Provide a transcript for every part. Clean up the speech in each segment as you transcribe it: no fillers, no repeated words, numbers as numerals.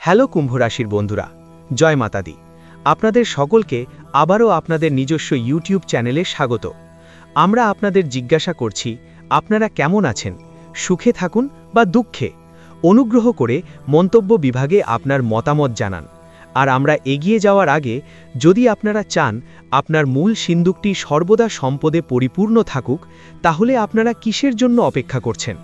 Hello কুম্ভ রাশির বন্ধুরা, জয় মাতাদি। আপনাদের সকলকে আবারও আপনাদের নিজস্ব ইউটিউব চ্যানেলে স্বাগত। আমরা আপনাদের জিজ্ঞাসা করছি, আপনারা কেমন আছেন, সুখে থাকুন বা দুঃখে? অনুগ্রহ করে মন্তব্য বিভাগে আপনার মতামত জানান। আর আমরা এগিয়ে যাওয়ার আগে যদি আপনারা চান আপনার মূল সিন্দুকটি সর্বদা সম্পদে পরিপূর্ণ থাকুক, তাহলে আপনারা কিসের জন্য অপেক্ষা করছেন?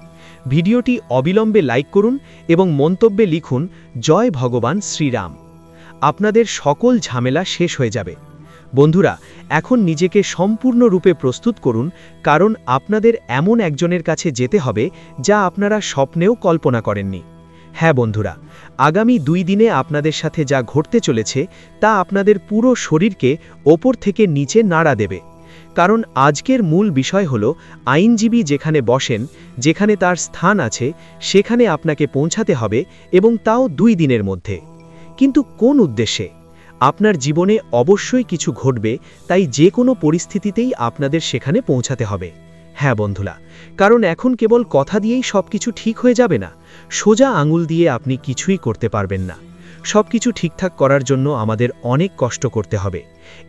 ভিডিওটি অবিলম্বে লাইক করুন এবং মন্তব্যে লিখুন, জয় ভগবান শ্রীরাম। আপনাদের সকল ঝামেলা শেষ হয়ে যাবে। বন্ধুরা, এখন নিজেকে সম্পূর্ণরূপে প্রস্তুত করুন, কারণ আপনাদের এমন একজনের কাছে যেতে হবে যা আপনারা স্বপ্নেও কল্পনা করেননি। হ্যাঁ বন্ধুরা, আগামী 2 দিনে আপনাদের সাথে যা ঘটতে চলেছে তা আপনাদের পুরো শরীরকে ওপর থেকে নিচে নাড়া দেবে। কারণ আজকের মূল বিষয় হল, আইনজীবী যেখানে বসেন, যেখানে তার স্থান আছে, সেখানে আপনাকে পৌঁছাতে হবে, এবং তাও 2 দিনের মধ্যে। কিন্তু কোন উদ্দেশ্যে? আপনার জীবনে অবশ্যই কিছু ঘটবে, তাই যে কোনো পরিস্থিতিতেই আপনাদের সেখানে পৌঁছাতে হবে। হ্যাঁ বন্ধুরা, কারণ এখন কেবল কথা দিয়েই সবকিছু ঠিক হয়ে যাবে না। সোজা আঙুল দিয়ে আপনি কিছুই করতে পারবেন না। সবকিছু ঠিকঠাক করার জন্য আমাদের অনেক কষ্ট করতে হবে।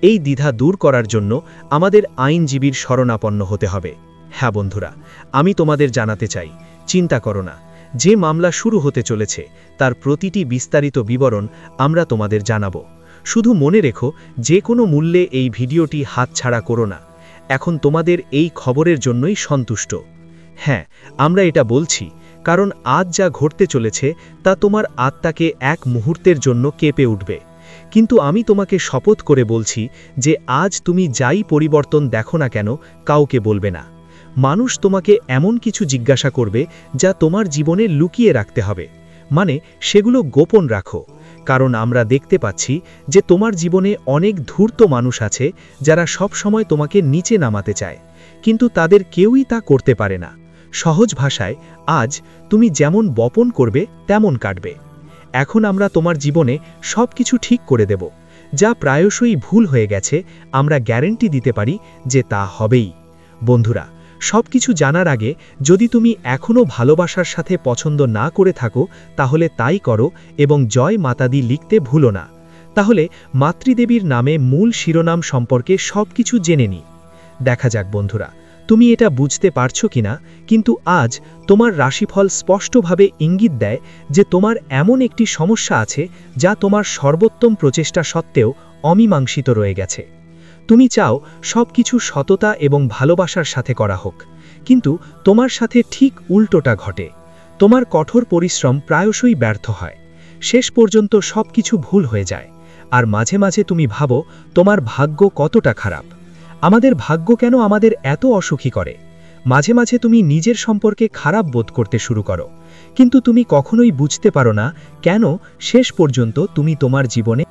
এই দ্বিধা দূর করার জন্য আমাদের আইনজীবীর শরণাপন্ন হতে হবে। হ্যাঁ বন্ধুরা, আমি তোমাদের জানাতে চাই, চিন্তা করো না। যে মামলা শুরু হতে চলেছে তার প্রতিটি বিস্তারিত বিবরণ আমরা তোমাদের জানাবো। শুধু মনে রেখো, যে কোনো মূল্যে এই ভিডিওটি হাতছাড়া করো না। এখন তোমাদের এই খবরের জন্যই সন্তুষ্ট। হ্যাঁ, আমরা এটা বলছি কারণ আজ যা ঘটতে চলেছে তা তোমার আত্মাকে এক মুহূর্তের জন্য কেঁপে উঠবে। কিন্তু আমি তোমাকে শপথ করে বলছি যে আজ তুমি যাই পরিবর্তন দেখো না কেন, কাউকে বলবে না। মানুষ তোমাকে এমন কিছু জিজ্ঞাসা করবে যা তোমার জীবনে লুকিয়ে রাখতে হবে, মানে সেগুলো গোপন রাখো। কারণ আমরা দেখতে পাচ্ছি যে তোমার জীবনে অনেক ধূর্ত মানুষ আছে যারা সব সময় তোমাকে নিচে নামাতে চায়, কিন্তু তাদের কেউই তা করতে পারে না। সহজ ভাষায়, আজ তুমি যেমন বপন করবে তেমন কাটবে। এখন আমরা তোমার জীবনে সব কিছু ঠিক করে দেব। যা প্রায়শই ভুল হয়ে গেছে, আমরা গ্যারান্টি দিতে পারি যে তা হবেই। বন্ধুরা, সব কিছু জানার আগে যদি তুমি এখনও ভালোবাসার সাথে পছন্দ না করে থাকো, তাহলে তাই করো এবং জয় মাতাদি লিখতে ভুলো না। তাহলে মাতৃদেবীর নামে মূল শিরোনাম সম্পর্কে সব কিছু জেনে নিই। দেখা যাক বন্ধুরা, তুমি এটা বুঝতে পারছো কিনা, কিন্তু আজ তোমার রাশিফল স্পষ্টভাবে ইঙ্গিত দেয় যে তোমার এমন একটি সমস্যা আছে যা তোমার সর্বোত্তম প্রচেষ্টা সত্ত্বেও অমীমাংসিত রয়ে গেছে। তুমি চাও সব কিছু সততা এবং ভালোবাসার সাথে করা হোক, কিন্তু তোমার সাথে ঠিক উল্টোটা ঘটে। তোমার কঠোর পরিশ্রম প্রায়শই ব্যর্থ হয়। শেষ পর্যন্ত সব কিছু ভুল হয়ে যায়। আর মাঝে মাঝে তুমি ভাবো তোমার ভাগ্য কতটা খারাপ। আমাদের ভাগ্য কেন আমাদের এত অসুখী করে? মাঝে মাঝে তুমি নিজের সম্পর্কে খারাপ বোধ করতে শুরু করো, কিন্তু তুমি কখনোই বুঝতে পারো না কেন শেষ পর্যন্ত তুমি তোমার জীবনে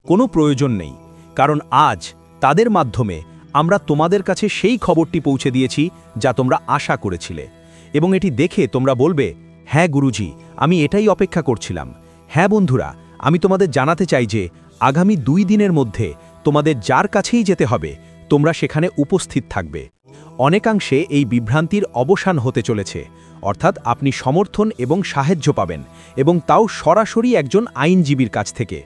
কোনো প্রয়োজন নেই। কারণ আজ তাদের মাধ্যমে আমরা তোমাদের কাছে সেই খবরটি পৌঁছে দিয়েছি যা তোমরা আশা করেছিলে, এবং এটি দেখে তোমরা বলবে, হ্যাঁ গুরুজি, আমি এটাই অপেক্ষা করছিলাম। হ্যাঁ বন্ধুরা, আমি তোমাদের জানাতে চাই যে আগামী 2 দিনের মধ্যে তোমাদের যার কাছেই যেতে হবে, তোমরা সেখানে উপস্থিত থাকবে। অনেকাংশে এই বিভ্রান্তির অবসান হতে চলেছে, অর্থাৎ আপনি সমর্থন এবং সাহায্য পাবেন, এবং তাও সরাসরি একজন আইনজীবীর কাছ থেকে।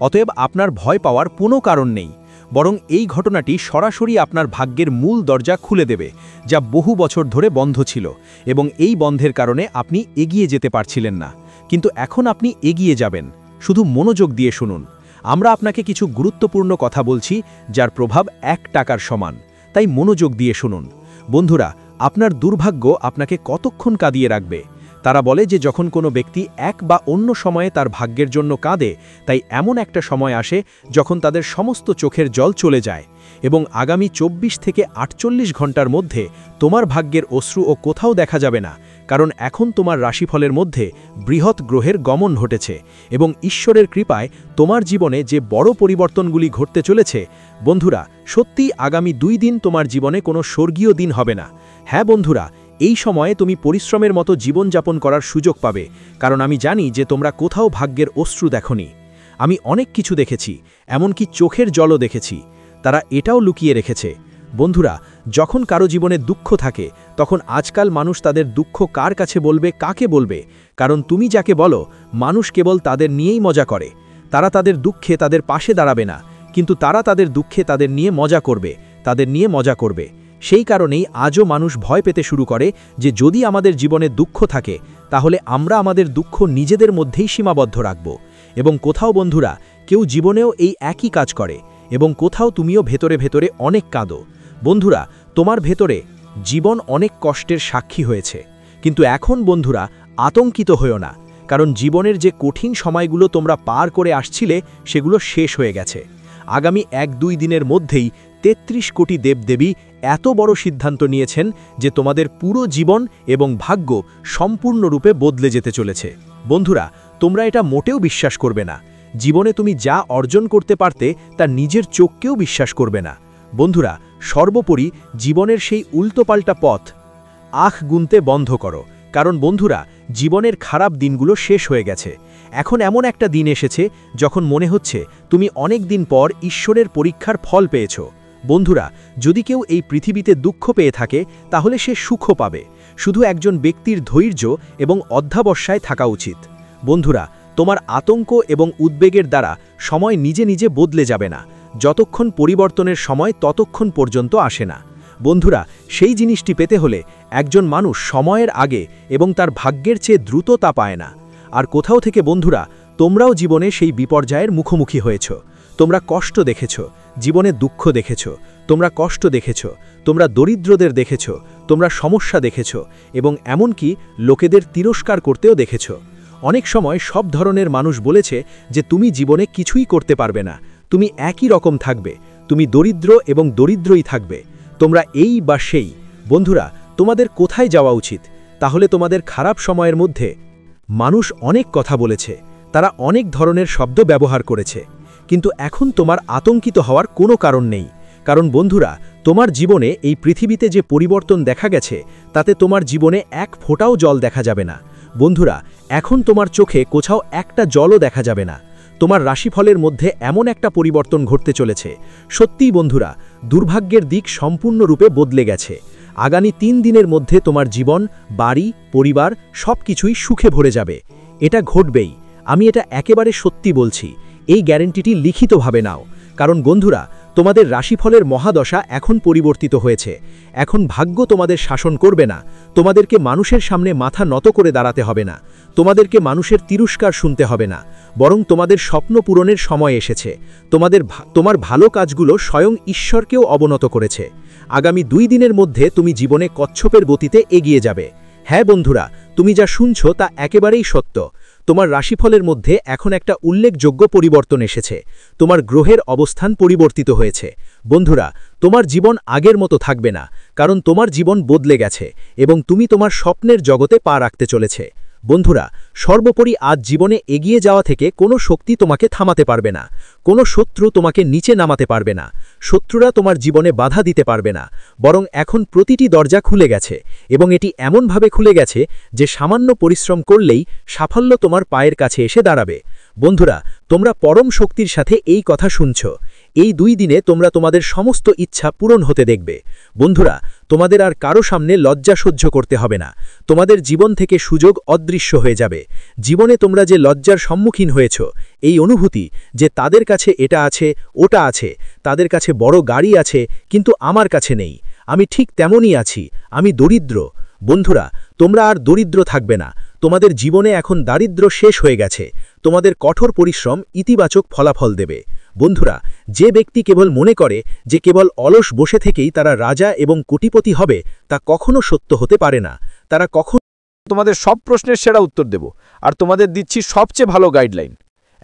অতএব আপনার ভয় পাওয়ার কোনো কারণ নেই, বরং এই ঘটনাটি সরাসরি আপনার ভাগ্যের মূল দরজা খুলে দেবে, যা বহু বছর ধরে বন্ধ ছিল, এবং এই বন্ধের কারণে আপনি এগিয়ে যেতে পারছিলেন না। কিন্তু এখন আপনি এগিয়ে যাবেন। শুধু মনোযোগ দিয়ে শুনুন। আমরা আপনাকে কিছু গুরুত্বপূর্ণ কথা বলছি যার প্রভাব 1 টাকার সমান, তাই মনোযোগ দিয়ে শুনুন। বন্ধুরা, আপনার দুর্ভাগ্য আপনাকে কতক্ষণ কাঁদিয়ে রাখবে? তারা বলে যে যখন কোনো ব্যক্তি এক বা অন্য সময়ে তার ভাগ্যের জন্য কাঁদে, তাই এমন একটা সময় আসে যখন তাদের সমস্ত চোখের জল চলে যায়, এবং আগামী 24 থেকে 48 ঘন্টার মধ্যে তোমার ভাগ্যের অশ্রু ও কোথাও দেখা যাবে না। কারণ এখন তোমার রাশিফলের মধ্যে বৃহৎ গ্রহের গমন ঘটেছে, এবং ঈশ্বরের কৃপায় তোমার জীবনে যে বড় পরিবর্তনগুলি ঘটতে চলেছে, বন্ধুরা, সত্যিই আগামী 2 দিন তোমার জীবনে কোনো স্বর্গীয় দিন হবে না। হ্যাঁ বন্ধুরা, এই সময়ে তুমি পরিশ্রমের মতো জীবনযাপন করার সুযোগ পাবে, কারণ আমি জানি যে তোমরা কোথাও ভাগ্যের অশ্রু দেখোনি। আমি অনেক কিছু দেখেছি, এমনকি চোখের জলও দেখেছি। তারা এটাও লুকিয়ে রেখেছে। বন্ধুরা, যখন কারো জীবনে দুঃখ থাকে তখন আজকাল মানুষ তাদের দুঃখ কার কাছে বলবে, কাকে বলবে? কারণ তুমি যাকে বলো মানুষ কেবল তাদের নিয়েই মজা করে। তারা তাদের দুঃখে তাদের পাশে দাঁড়াবে না, কিন্তু তারা তাদের দুঃখে তাদের নিয়ে মজা করবে। সেই কারণেই আজও মানুষ ভয় পেতে শুরু করে যে যদি আমাদের জীবনে দুঃখ থাকে তাহলে আমরা আমাদের দুঃখ নিজেদের মধ্যেই সীমাবদ্ধ রাখব। এবং কোথাও বন্ধুরা কেউ জীবনেও এই একই কাজ করে, এবং কোথাও তুমিও ভেতরে ভেতরে অনেক কাঁদো। বন্ধুরা, তোমার ভেতরে জীবন অনেক কষ্টের সাক্ষী হয়েছে, কিন্তু এখন বন্ধুরা আতঙ্কিত হয়েও না, কারণ জীবনের যে কঠিন সময়গুলো তোমরা পার করে আসছিলে সেগুলো শেষ হয়ে গেছে। আগামী 1-2 দিনের মধ্যেই 33 কোটি দেবদেবী এত বড় সিদ্ধান্ত নিয়েছেন যে তোমাদের পুরো জীবন এবং ভাগ্য সম্পূর্ণরূপে বদলে যেতে চলেছে। বন্ধুরা, তোমরা এটা মোটেও বিশ্বাস করবে না। জীবনে তুমি যা অর্জন করতে পারতে তা নিজের চোখকেও বিশ্বাস করবে না। বন্ধুরা, সর্বোপরি জীবনের সেই উল্টোপাল্টা পথ গুনতে বন্ধ করো, কারণ বন্ধুরা জীবনের খারাপ দিনগুলো শেষ হয়ে গেছে। এখন এমন একটা দিন এসেছে যখন মনে হচ্ছে তুমি অনেক দিন পর ঈশ্বরের পরীক্ষার ফল পেয়েছ। বন্ধুরা, যদি কেউ এই পৃথিবীতে দুঃখ পেয়ে থাকে তাহলে সে সুখও পাবে। শুধু একজন ব্যক্তির ধৈর্য এবং অধ্যাবসায় থাকা উচিত। বন্ধুরা, তোমার আতঙ্ক এবং উদ্বেগের দ্বারা সময় নিজে নিজে বদলে যাবে না। যতক্ষণ পরিবর্তনের সময় ততক্ষণ পর্যন্ত আসে না। বন্ধুরা, সেই জিনিসটি পেতে হলে একজন মানুষ সময়ের আগে এবং তার ভাগ্যের চেয়ে দ্রুত তা পায় না। আর কোথাও থেকে বন্ধুরা তোমরাও জীবনে সেই বিপর্যয়ের মুখোমুখি হয়েছ। তোমরা কষ্ট দেখেছ, জীবনে দুঃখ দেখেছ, তোমরা কষ্ট দেখেছ, তোমরা দরিদ্রদের দেখেছ, তোমরা সমস্যা দেখেছ, এবং এমনকি লোকেদের তিরস্কার করতেও দেখেছ। অনেক সময় সব ধরনের মানুষ বলেছে যে তুমি জীবনে কিছুই করতে পারবে না, তুমি একই রকম থাকবে, তুমি দরিদ্র এবং দরিদ্রই থাকবে, তোমরা এই বা সেই। বন্ধুরা, তোমাদের কোথায় যাওয়া উচিত? তাহলে তোমাদের খারাপ সময়ের মধ্যে মানুষ অনেক কথা বলেছে, তারা অনেক ধরনের শব্দ ব্যবহার করেছে, কিন্তু এখন তোমার আতঙ্কিত হওয়ার কোনো কারণ নেই। কারণ বন্ধুরা, তোমার জীবনে এই পৃথিবীতে যে পরিবর্তন দেখা গেছে তাতে তোমার জীবনে এক ফোঁটাও জল দেখা যাবে না। বন্ধুরা, এখন তোমার চোখে কোথাও একটা জলও দেখা যাবে না। তোমার রাশিফলের মধ্যে এমন একটা পরিবর্তন ঘটতে চলেছে। সত্যিই বন্ধুরা, দুর্ভাগ্যের দিক সম্পূর্ণরূপে বদলে গেছে। আগামী 3 দিনের মধ্যে তোমার জীবন, বাড়ি, পরিবার সবকিছুই সুখে ভরে যাবে। এটা ঘটবেই, আমি এটা একেবারে সত্যি বলছি। এই গ্যারেন্টিটি লিখিতভাবে নাও, কারণ বন্ধুরা তোমাদের রাশিফলের মহাদশা এখন পরিবর্তিত হয়েছে। এখন ভাগ্য তোমাদের শাসন করবে না, তোমাদেরকে মানুষের সামনে মাথা নত করে দাঁড়াতে হবে না, তোমাদেরকে মানুষের তিরস্কার শুনতে হবে না, বরং তোমাদের স্বপ্ন পূরণের সময় এসেছে। তোমার ভালো কাজগুলো স্বয়ং ঈশ্বরকেও অবনত করেছে। আগামী 2 দিনের মধ্যে তুমি জীবনে কচ্ছপের গতিতে এগিয়ে যাবে। হ্যাঁ বন্ধুরা, তুমি যা শুনছো তা একেবারেই সত্য। তোমার রাশিফলের মধ্যে এখন একটা উল্লেখযোগ্য পরিবর্তন এসেছে। তোমার গ্রহের অবস্থান পরিবর্তিত হয়েছে। বন্ধুরা, তোমার জীবন আগের মতো থাকবে না, কারণ তোমার জীবন বদলে গেছে এবং তুমি তোমার স্বপ্নের জগতে পা রাখতে চলেছে। বন্ধুরা, সর্বোপরি আজ জীবনে এগিয়ে যাওয়া থেকে কোনো শক্তি তোমাকে থামাতে পারবে না, কোনো শত্রু তোমাকে নিচে নামাতে পারবে না, শত্রুরা তোমার জীবনে বাধা দিতে পারবে না, বরং এখন প্রতিটি দরজা খুলে গেছে এবং এটি এমনভাবে খুলে গেছে যে সামান্য পরিশ্রম করলেই সাফল্য তোমার পায়ের কাছে এসে দাঁড়াবে। বন্ধুরা, তোমরা পরম শক্তির সাথে এই কথা শুনছ। এই 2 দিনে তোমরা তোমাদের সমস্ত ইচ্ছা পূরণ হতে দেখবে। বন্ধুরা, তোমাদের আর কারো সামনে লজ্জা সহ্য করতে হবে না। তোমাদের জীবন থেকে সুযোগ অদৃশ্য হয়ে যাবে। জীবনে তোমরা যে লজ্জার সম্মুখীন হয়েছ, এই অনুভূতি যে তাদের কাছে এটা আছে, ওটা আছে, তাদের কাছে বড় গাড়ি আছে কিন্তু আমার কাছে নেই, আমি ঠিক তেমনই আছি, আমি দরিদ্র। বন্ধুরা, তোমরা আর দরিদ্র থাকবে না। তোমাদের জীবনে এখন দারিদ্র্য শেষ হয়ে গেছে। তোমাদের কঠোর পরিশ্রম ইতিবাচক ফলাফল দেবে। বন্ধুরা, যে ব্যক্তি কেবল মনে করে যে কেবল অলস বসে থেকেই তারা রাজা এবং কোটিপতি হবে, তা কখনো সত্য হতে পারে না। তারা কখনো তোমাদের সব প্রশ্নের সেরা উত্তর দেব, আর তোমাদের দিচ্ছি সবচেয়ে ভালো গাইডলাইন।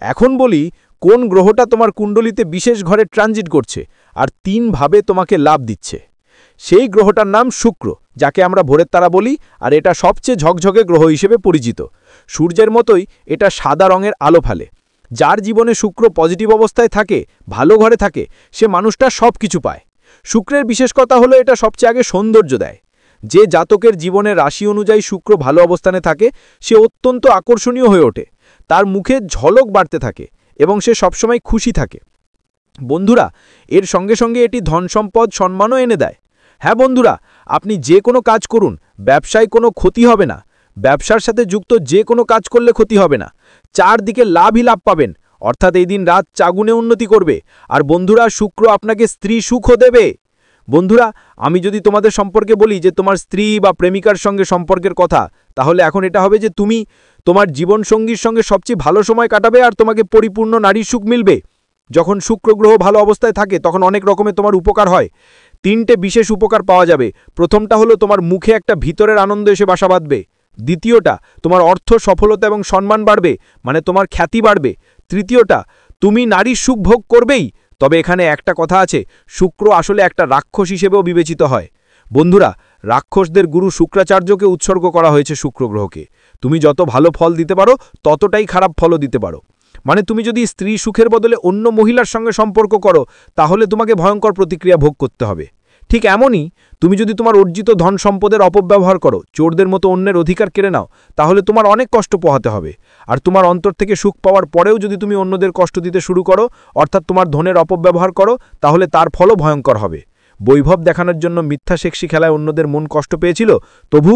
এখন বলি কোন গ্রহটা তোমার কুণ্ডলিতে বিশেষ ঘরে ট্রানজিট করছে আর 3 ভাবে তোমাকে লাভ দিচ্ছে। সেই গ্রহটার নাম শুক্র, যাকে আমরা ভোরের তারা বলি, আর এটা সবচেয়ে ঝকঝকে গ্রহ হিসেবে পরিচিত। সূর্যের মতোই এটা সাদা রঙের আলো ফেলে। যার জীবনে শুক্র পজিটিভ অবস্থায় থাকে, ভালো ঘরে থাকে, সে মানুষটা সব কিছু পায়। শুক্রের বিশেষ কথা হলো এটা সবচেয়ে আগে সৌন্দর্য দেয়। যে জাতকের জীবনে রাশি অনুযায়ী শুক্র ভালো অবস্থানে থাকে সে অত্যন্ত আকর্ষণীয় হয়ে ওঠে, তার মুখে ঝলক বাড়তে থাকে এবং সে সবসময় খুশি থাকে। বন্ধুরা, এর সঙ্গে সঙ্গে এটি ধন সম্পদ সম্মানও এনে দেয়। হ্যাঁ বন্ধুরা, আপনি যে কোনো কাজ করুন, ব্যবসায় কোনো ক্ষতি হবে না। ব্যবসার সাথে যুক্ত যে কোনো কাজ করলে ক্ষতি হবে না, চারদিকে লাভই লাভ পাবেন। অর্থাৎ এই দিন রাত চাগুনে উন্নতি করবে। আর বন্ধুরা, শুক্র আপনাকে স্ত্রী সুখও দেবে। বন্ধুরা, আমি যদি তোমাদের সম্পর্কে বলি যে তোমার স্ত্রী বা প্রেমিকার সঙ্গে সম্পর্কের কথা, তাহলে এখন এটা হবে যে তুমি তোমার জীবনসঙ্গীর সঙ্গে সবচেয়ে ভালো সময় কাটাবে আর তোমাকে পরিপূর্ণ নারীর সুখ মিলবে। যখন শুক্র গ্রহ ভালো অবস্থায় থাকে তখন অনেক রকমের তোমার উপকার হয়। তিনটে বিশেষ উপকার পাওয়া যাবে। প্রথমটা হলো তোমার মুখে একটা ভিতরের আনন্দ এসে বাসা বাঁধবে। দ্বিতীয়টা, তোমার অর্থ সফলতা এবং সম্মান বাড়বে, মানে তোমার খ্যাতি বাড়বে। তৃতীয়টা, তুমি নারীর সুখ ভোগ করবেই। তবে এখানে একটা কথা আছে, শুক্র আসলে একটা রাক্ষস হিসেবেও বিবেচিত হয়। বন্ধুরা, রাক্ষসদের গুরু শুক্রাচার্যকে উৎসর্গ করা হয়েছে শুক্র গ্রহকে। তুমি যত ভালো ফল দিতে পারো ততটাই খারাপ ফলও দিতে পারো। মানে তুমি যদি স্ত্রী সুখের বদলে অন্য মহিলার সঙ্গে সম্পর্ক করো, তাহলে তোমাকে ভয়ঙ্কর প্রতিক্রিয়া ভোগ করতে হবে। ঠিক এমনই তুমি যদি তোমার অর্জিত ধন সম্পদের অপব্যবহার করো, চোরদের মতো অন্যের অধিকার কেড়ে নাও, তাহলে তোমার অনেক কষ্ট পোহাতে হবে। আর তোমার অন্তর থেকে সুখ পাওয়ার পরেও যদি তুমি অন্যদের কষ্ট দিতে শুরু করো, অর্থাৎ তোমার ধনের অপব্যবহার করো, তাহলে তার ফলও ভয়ঙ্কর হবে। বৈভব দেখানোর জন্য মিথ্যা সেক্সি খেলায় অন্যদের মন কষ্ট পেয়েছিল, তবু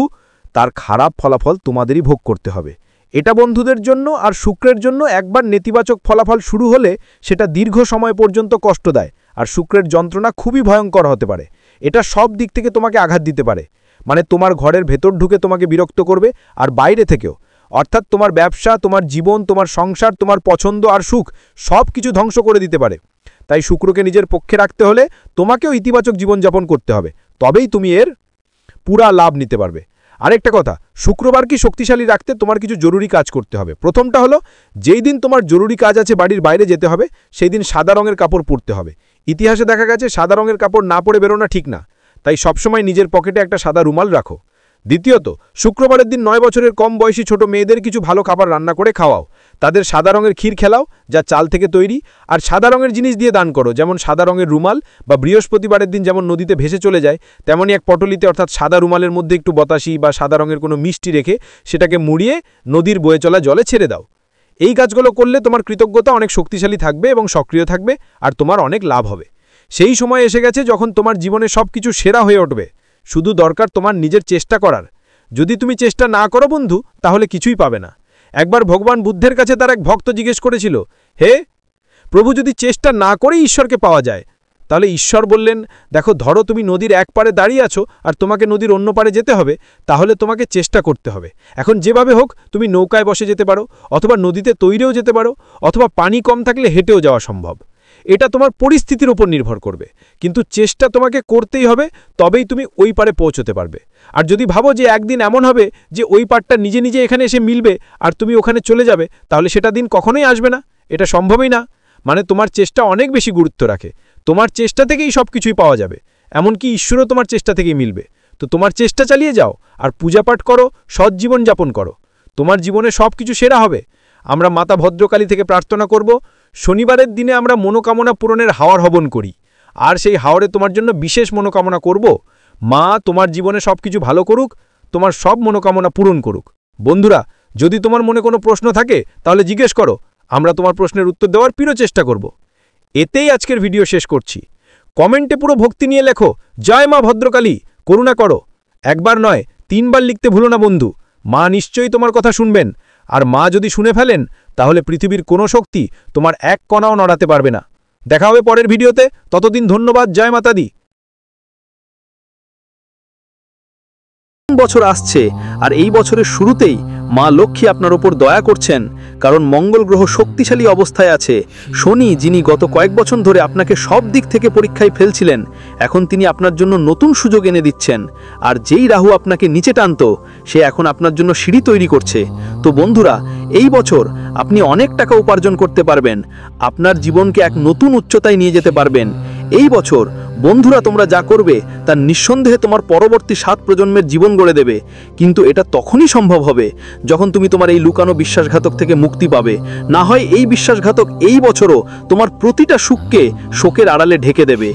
তার খারাপ ফলাফল তোমাদেরই ভোগ করতে হবে। এটা বন্ধুদের জন্য আর শুক্রের জন্য একবার নেতিবাচক ফলাফল শুরু হলে সেটা দীর্ঘ সময় পর্যন্ত কষ্ট দেয়। আর শুক্রের যন্ত্রণা খুবই ভয়ঙ্কর হতে পারে। এটা সব দিক থেকে তোমাকে আঘাত দিতে পারে। মানে তোমার ঘরের ভেতর ঢুকে তোমাকে বিরক্ত করবে, আর বাইরে থেকেও। অর্থাৎ তোমার ব্যবসা, তোমার জীবন, তোমার সংসার, তোমার পছন্দ আর সুখ সব কিছু ধ্বংস করে দিতে পারে। তাই শুক্রকে নিজের পক্ষে রাখতে হলে তোমাকেও ইতিবাচক জীবনযাপন করতে হবে, তবেই তুমি এর পুরা লাভ নিতে পারবে। আরেকটা কথা, শুক্রবারকে শক্তিশালী রাখতে তোমার কিছু জরুরি কাজ করতে হবে। প্রথমটা হলো, যেই দিন তোমার জরুরি কাজ আছে, বাড়ির বাইরে যেতে হবে, সেই দিন সাদা রঙের কাপড় পরতে হবে। ইতিহাসে দেখা গেছে সাদা রঙের কাপড় না পরে বেরোনা ঠিক না, তাই সবসময় নিজের পকেটে একটা সাদা রুমাল রাখো। দ্বিতীয়ত, শুক্রবারের দিন 9 বছরের কম বয়সী ছোট মেয়েদের কিছু ভালো খাবার রান্না করে খাওয়াও। তাদের সাদা রঙের ক্ষীর খেলাও, যা চাল থেকে তৈরি, আর সাদা রঙের জিনিস দিয়ে দান করো, যেমন সাদা রঙের রুমাল, বা বৃহস্পতিবারের দিন যেমন নদীতে ভেসে চলে যায়, তেমনই এক পটলিতে অর্থাৎ সাদা রুমালের মধ্যে একটু বাতাসি বা সাদা রঙের কোনো মিষ্টি রেখে সেটাকে মুড়িয়ে নদীর বয়ে চলা জলে ছেড়ে দাও। এই কাজগুলো করলে তোমার কৃতজ্ঞতা অনেক শক্তিশালী থাকবে এবং সক্রিয় থাকবে, আর তোমার অনেক লাভ হবে। সেই সময় এসে গেছে যখন তোমার জীবনে সব কিছু সেরা হয়ে উঠবে। শুধু দরকার তোমার নিজের চেষ্টা করার। যদি তুমি চেষ্টা না করো বন্ধু, তাহলে কিছুই পাবে না। একবার ভগবান বুদ্ধের কাছে তার এক ভক্ত জিজ্ঞেস করেছিল, হে প্রভু, যদি চেষ্টা না করেই ঈশ্বরকে পাওয়া যায়? তাহলে ঈশ্বর বললেন, দেখো, ধরো তুমি নদীর এক পারে দাঁড়িয়ে আছো আর তোমাকে নদীর অন্য পারে যেতে হবে, তাহলে তোমাকে চেষ্টা করতে হবে। এখন যেভাবে হোক তুমি নৌকায় বসে যেতে পারো, অথবা নদীতে তৈরেও যেতে পারো, অথবা পানি কম থাকলে হেঁটেও যাওয়া সম্ভব। এটা তোমার পরিস্থিতির উপর নির্ভর করবে, কিন্তু চেষ্টা তোমাকে করতেই হবে, তবেই তুমি ওই পারে পৌঁছতে পারবে। আর যদি ভাবো যে একদিন এমন হবে যে ওই পারটা নিজে নিজে এখানে এসে মিলবে আর তুমি ওখানে চলে যাবে, তাহলে সেটা দিন কখনোই আসবে না। এটা সম্ভবই না। মানে তোমার চেষ্টা অনেক বেশি গুরুত্ব রাখে। তোমার চেষ্টা থেকেই সব কিছুই পাওয়া যাবে, এমনকি ঈশ্বরও তোমার চেষ্টা থেকেই মিলবে। তো তোমার চেষ্টা চালিয়ে যাও, আর পূজাপাঠ করো, সৎ জীবনযাপন করো। তোমার জীবনে সব কিছু সেরা হবে। আমরা মাতা ভদ্রকালী থেকে প্রার্থনা করব। শনিবারের দিনে আমরা মনোকামনা পূরণের হাওয়ার হবন করি, আর সেই হাওরে তোমার জন্য বিশেষ মনোকামনা করব। মা তোমার জীবনে সব কিছু ভালো করুক, তোমার সব মনোকামনা পূরণ করুক। বন্ধুরা, যদি তোমার মনে কোনো প্রশ্ন থাকে তাহলে জিজ্ঞেস করো, আমরা তোমার প্রশ্নের উত্তর দেওয়ার পুরো চেষ্টা করব। এতেই আজকের ভিডিও শেষ করছি। কমেন্টে পুরো ভক্তি নিয়ে লেখো, জয় মা ভদ্রকালী, করুণা করো। একবার নয়, 3 বার লিখতে ভুলো না বন্ধু। মা নিশ্চয়ই তোমার কথা শুনবেন, আর মা যদি শুনে ফেলেন তাহলে পৃথিবীর কোনো শক্তি তোমার এক কণাও নড়াতে পারবে না। দেখা হবে পরের ভিডিওতে, ততদিন ধন্যবাদ। জয় মাতা দি। বছর আসছে, আর এই বছরের শুরুতেই মা লক্ষ্মী আপনার ওপর দয়া করছেন, কারণ মঙ্গল গ্রহ শক্তিশালী অবস্থায় আছে। শনি, যিনি গত কয়েক বছর ধরে আপনাকে সব দিক থেকে পরীক্ষায় ফেলছিলেন, এখন তিনি আপনার জন্য নতুন সুযোগ এনে দিচ্ছেন। আর যেই রাহু আপনাকে নিচে টানত, সে এখন আপনার জন্য সিঁড়ি তৈরি করছে। তো বন্ধুরা, এই বছর আপনি অনেক টাকা উপার্জন করতে পারবেন, আপনার জীবনকে এক নতুন উচ্চতায় নিয়ে যেতে পারবেন। এই বছর বন্ধুরা তোমরা যা করবে তা নিঃসন্দেহে তোমার পরবর্তী 7 প্রজন্মের জীবন গড়ে দেবে, কিন্তু এটা তখনই সম্ভব হবে যখন তুমি তোমার এই লুকানো বিশ্বাসঘাতক থেকে মুক্তি পাবে। না হয় এই বিশ্বাসঘাতক এই বছরও তোমার প্রতিটা সুখকে শোকের আড়ালে ঢেকে দেবে,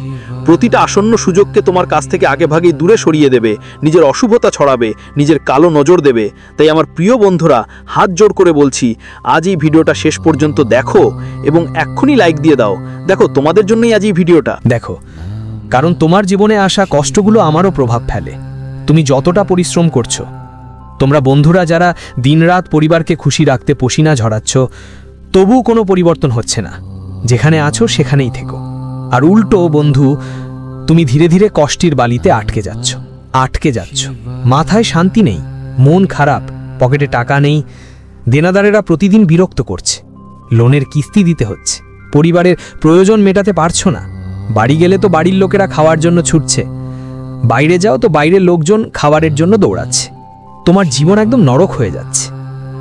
প্রতিটা আসন্ন সুযোগকে তোমার কাছ থেকে আগেভাগেই দূরে সরিয়ে দেবে, নিজের অশুভতা ছড়াবে, নিজের কালো নজর দেবে। তাই আমার প্রিয় বন্ধুরা, হাত জোড় করে বলছি, আজ এই ভিডিওটা শেষ পর্যন্ত দেখো এবং এক্ষুনি লাইক দিয়ে দাও। দেখো, তোমাদের জন্যই আজ এই ভিডিওটা। দেখো, কারণ তোমার জীবনে আসা কষ্টগুলো আমারও প্রভাব ফেলে। তুমি যতটা পরিশ্রম করছো, তোমরা বন্ধুরা যারা দিনরাত পরিবারকে খুশি রাখতে পসিনা ঝরাচ্ছ, তবুও কোনো পরিবর্তন হচ্ছে না। যেখানে আছো সেখানেই থেকো। আর উল্টো বন্ধু, তুমি ধীরে ধীরে কষ্টের বালিতে আটকে যাচ্ছ। মাথায় শান্তি নেই, মন খারাপ, পকেটে টাকা নেই, দেনাদারেরা প্রতিদিন বিরক্ত করছে, লোনের কিস্তি দিতে হচ্ছে, পরিবারের প্রয়োজন মেটাতে পারছো না। বাড়ি গেলে তো বাড়ির লোকেরা খাওয়ার জন্য ছুটছে, বাইরে যাও তো বাইরের লোকজন খাবারের জন্য দৌড়াচ্ছে। তোমার জীবন একদম নরক হয়ে যাচ্ছে।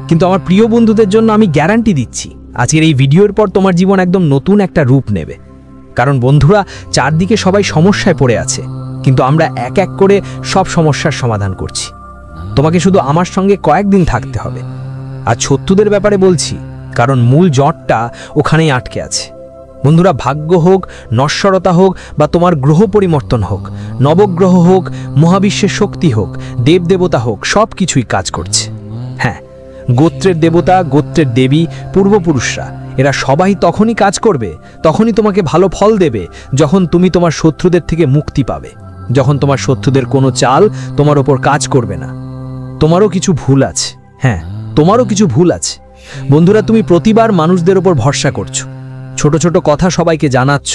কিন্তু আমার প্রিয় বন্ধুদের জন্য আমি গ্যারান্টি দিচ্ছি, আজকের এই ভিডিওর পর তোমার জীবন একদম নতুন একটা রূপ নেবে। কারণ বন্ধুরা, চারদিকে সবাই সমস্যায় পড়ে আছে, কিন্তু আমরা এক এক করে সব সমস্যার সমাধান করছি। তোমাকে শুধু আমার সঙ্গে কয়েকদিন থাকতে হবে। আর শত্রুদের ব্যাপারে বলছি, কারণ মূল জটটা ওখানেই আটকে আছে। বন্ধুরা, ভাগ্য হোক, নশ্বরতা হোক, বা তোমার গ্রহ পরিবর্তন হোক, নবগ্রহ হোক, মহাবিশ্বের শক্তি হোক, দেবদেবতা হোক, সব কিছুই কাজ করছে। হ্যাঁ, গোত্রের দেবতা, গোত্রের দেবী, পূর্বপুরুষরা, এরা সবাই তখনই কাজ করবে, তখনই তোমাকে ভালো ফল দেবে, যখন তুমি তোমার শত্রুদের থেকে মুক্তি পাবে, যখন তোমার শত্রুদের কোনো চাল তোমার ওপর কাজ করবে না। তোমারও কিছু ভুল আছে, হ্যাঁ, তোমারও কিছু ভুল আছে। বন্ধুরা, তুমি প্রতিবার মানুষদের ওপর ভরসা করছো, ছোট ছোট কথা সবাইকে জানাচ্ছ,